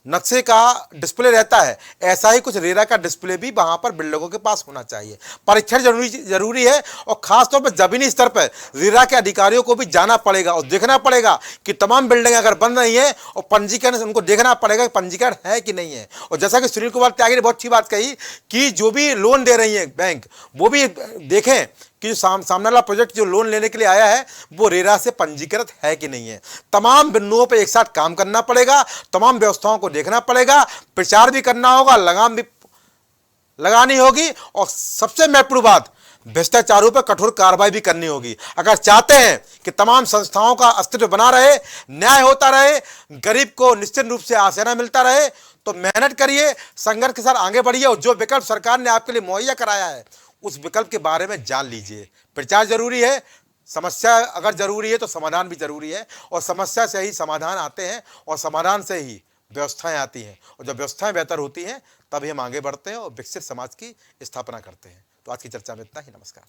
नक्शे का डिस्प्ले रहता है, ऐसा ही कुछ रेरा का डिस्प्ले भी वहाँ पर बिल्डिंगों के पास होना चाहिए। परीक्षण जरूरी है, और खासतौर पर जमीनी स्तर पर रेरा के अधिकारियों को भी जाना पड़ेगा और देखना पड़ेगा कि तमाम बिल्डिंगें अगर बन रही हैं और पंजीकरण, उनको देखना पड़ेगा कि पंजीकरण है कि नहीं है। और जैसा कि सुनील कुमार त्यागी ने बहुत अच्छी बात कही कि जो भी लोन दे रही है बैंक, वो भी देखें कि जो सामने वाला प्रोजेक्ट जो लोन लेने के लिए आया है वो रेरा से पंजीकृत है कि नहीं है। तमाम बिंदुओं पे एक साथ काम करना पड़ेगा, तमाम व्यवस्थाओं को देखना पड़ेगा, प्रचार भी करना होगा, लगाम भी लगानी होगी, और सबसे महत्वपूर्ण बात, भ्रष्टाचारों पर कठोर कार्रवाई भी करनी होगी। अगर चाहते हैं कि तमाम संस्थाओं का अस्तित्व बना रहे, न्याय होता रहे, गरीब को निश्चित रूप से आसीना मिलता रहे, तो मेहनत करिए, संघर्ष के साथ आगे बढ़िए, और जो विकल्प सरकार ने आपके लिए मुहैया कराया है उस विकल्प के बारे में जान लीजिए। प्रचार जरूरी है, समस्या अगर जरूरी है तो समाधान भी जरूरी है, और समस्या से ही समाधान आते हैं और समाधान से ही व्यवस्थाएं आती हैं, और जब व्यवस्थाएं बेहतर होती हैं तभी हम आगे बढ़ते हैं और विकसित समाज की स्थापना करते हैं। तो आज की चर्चा में इतना ही। नमस्कार।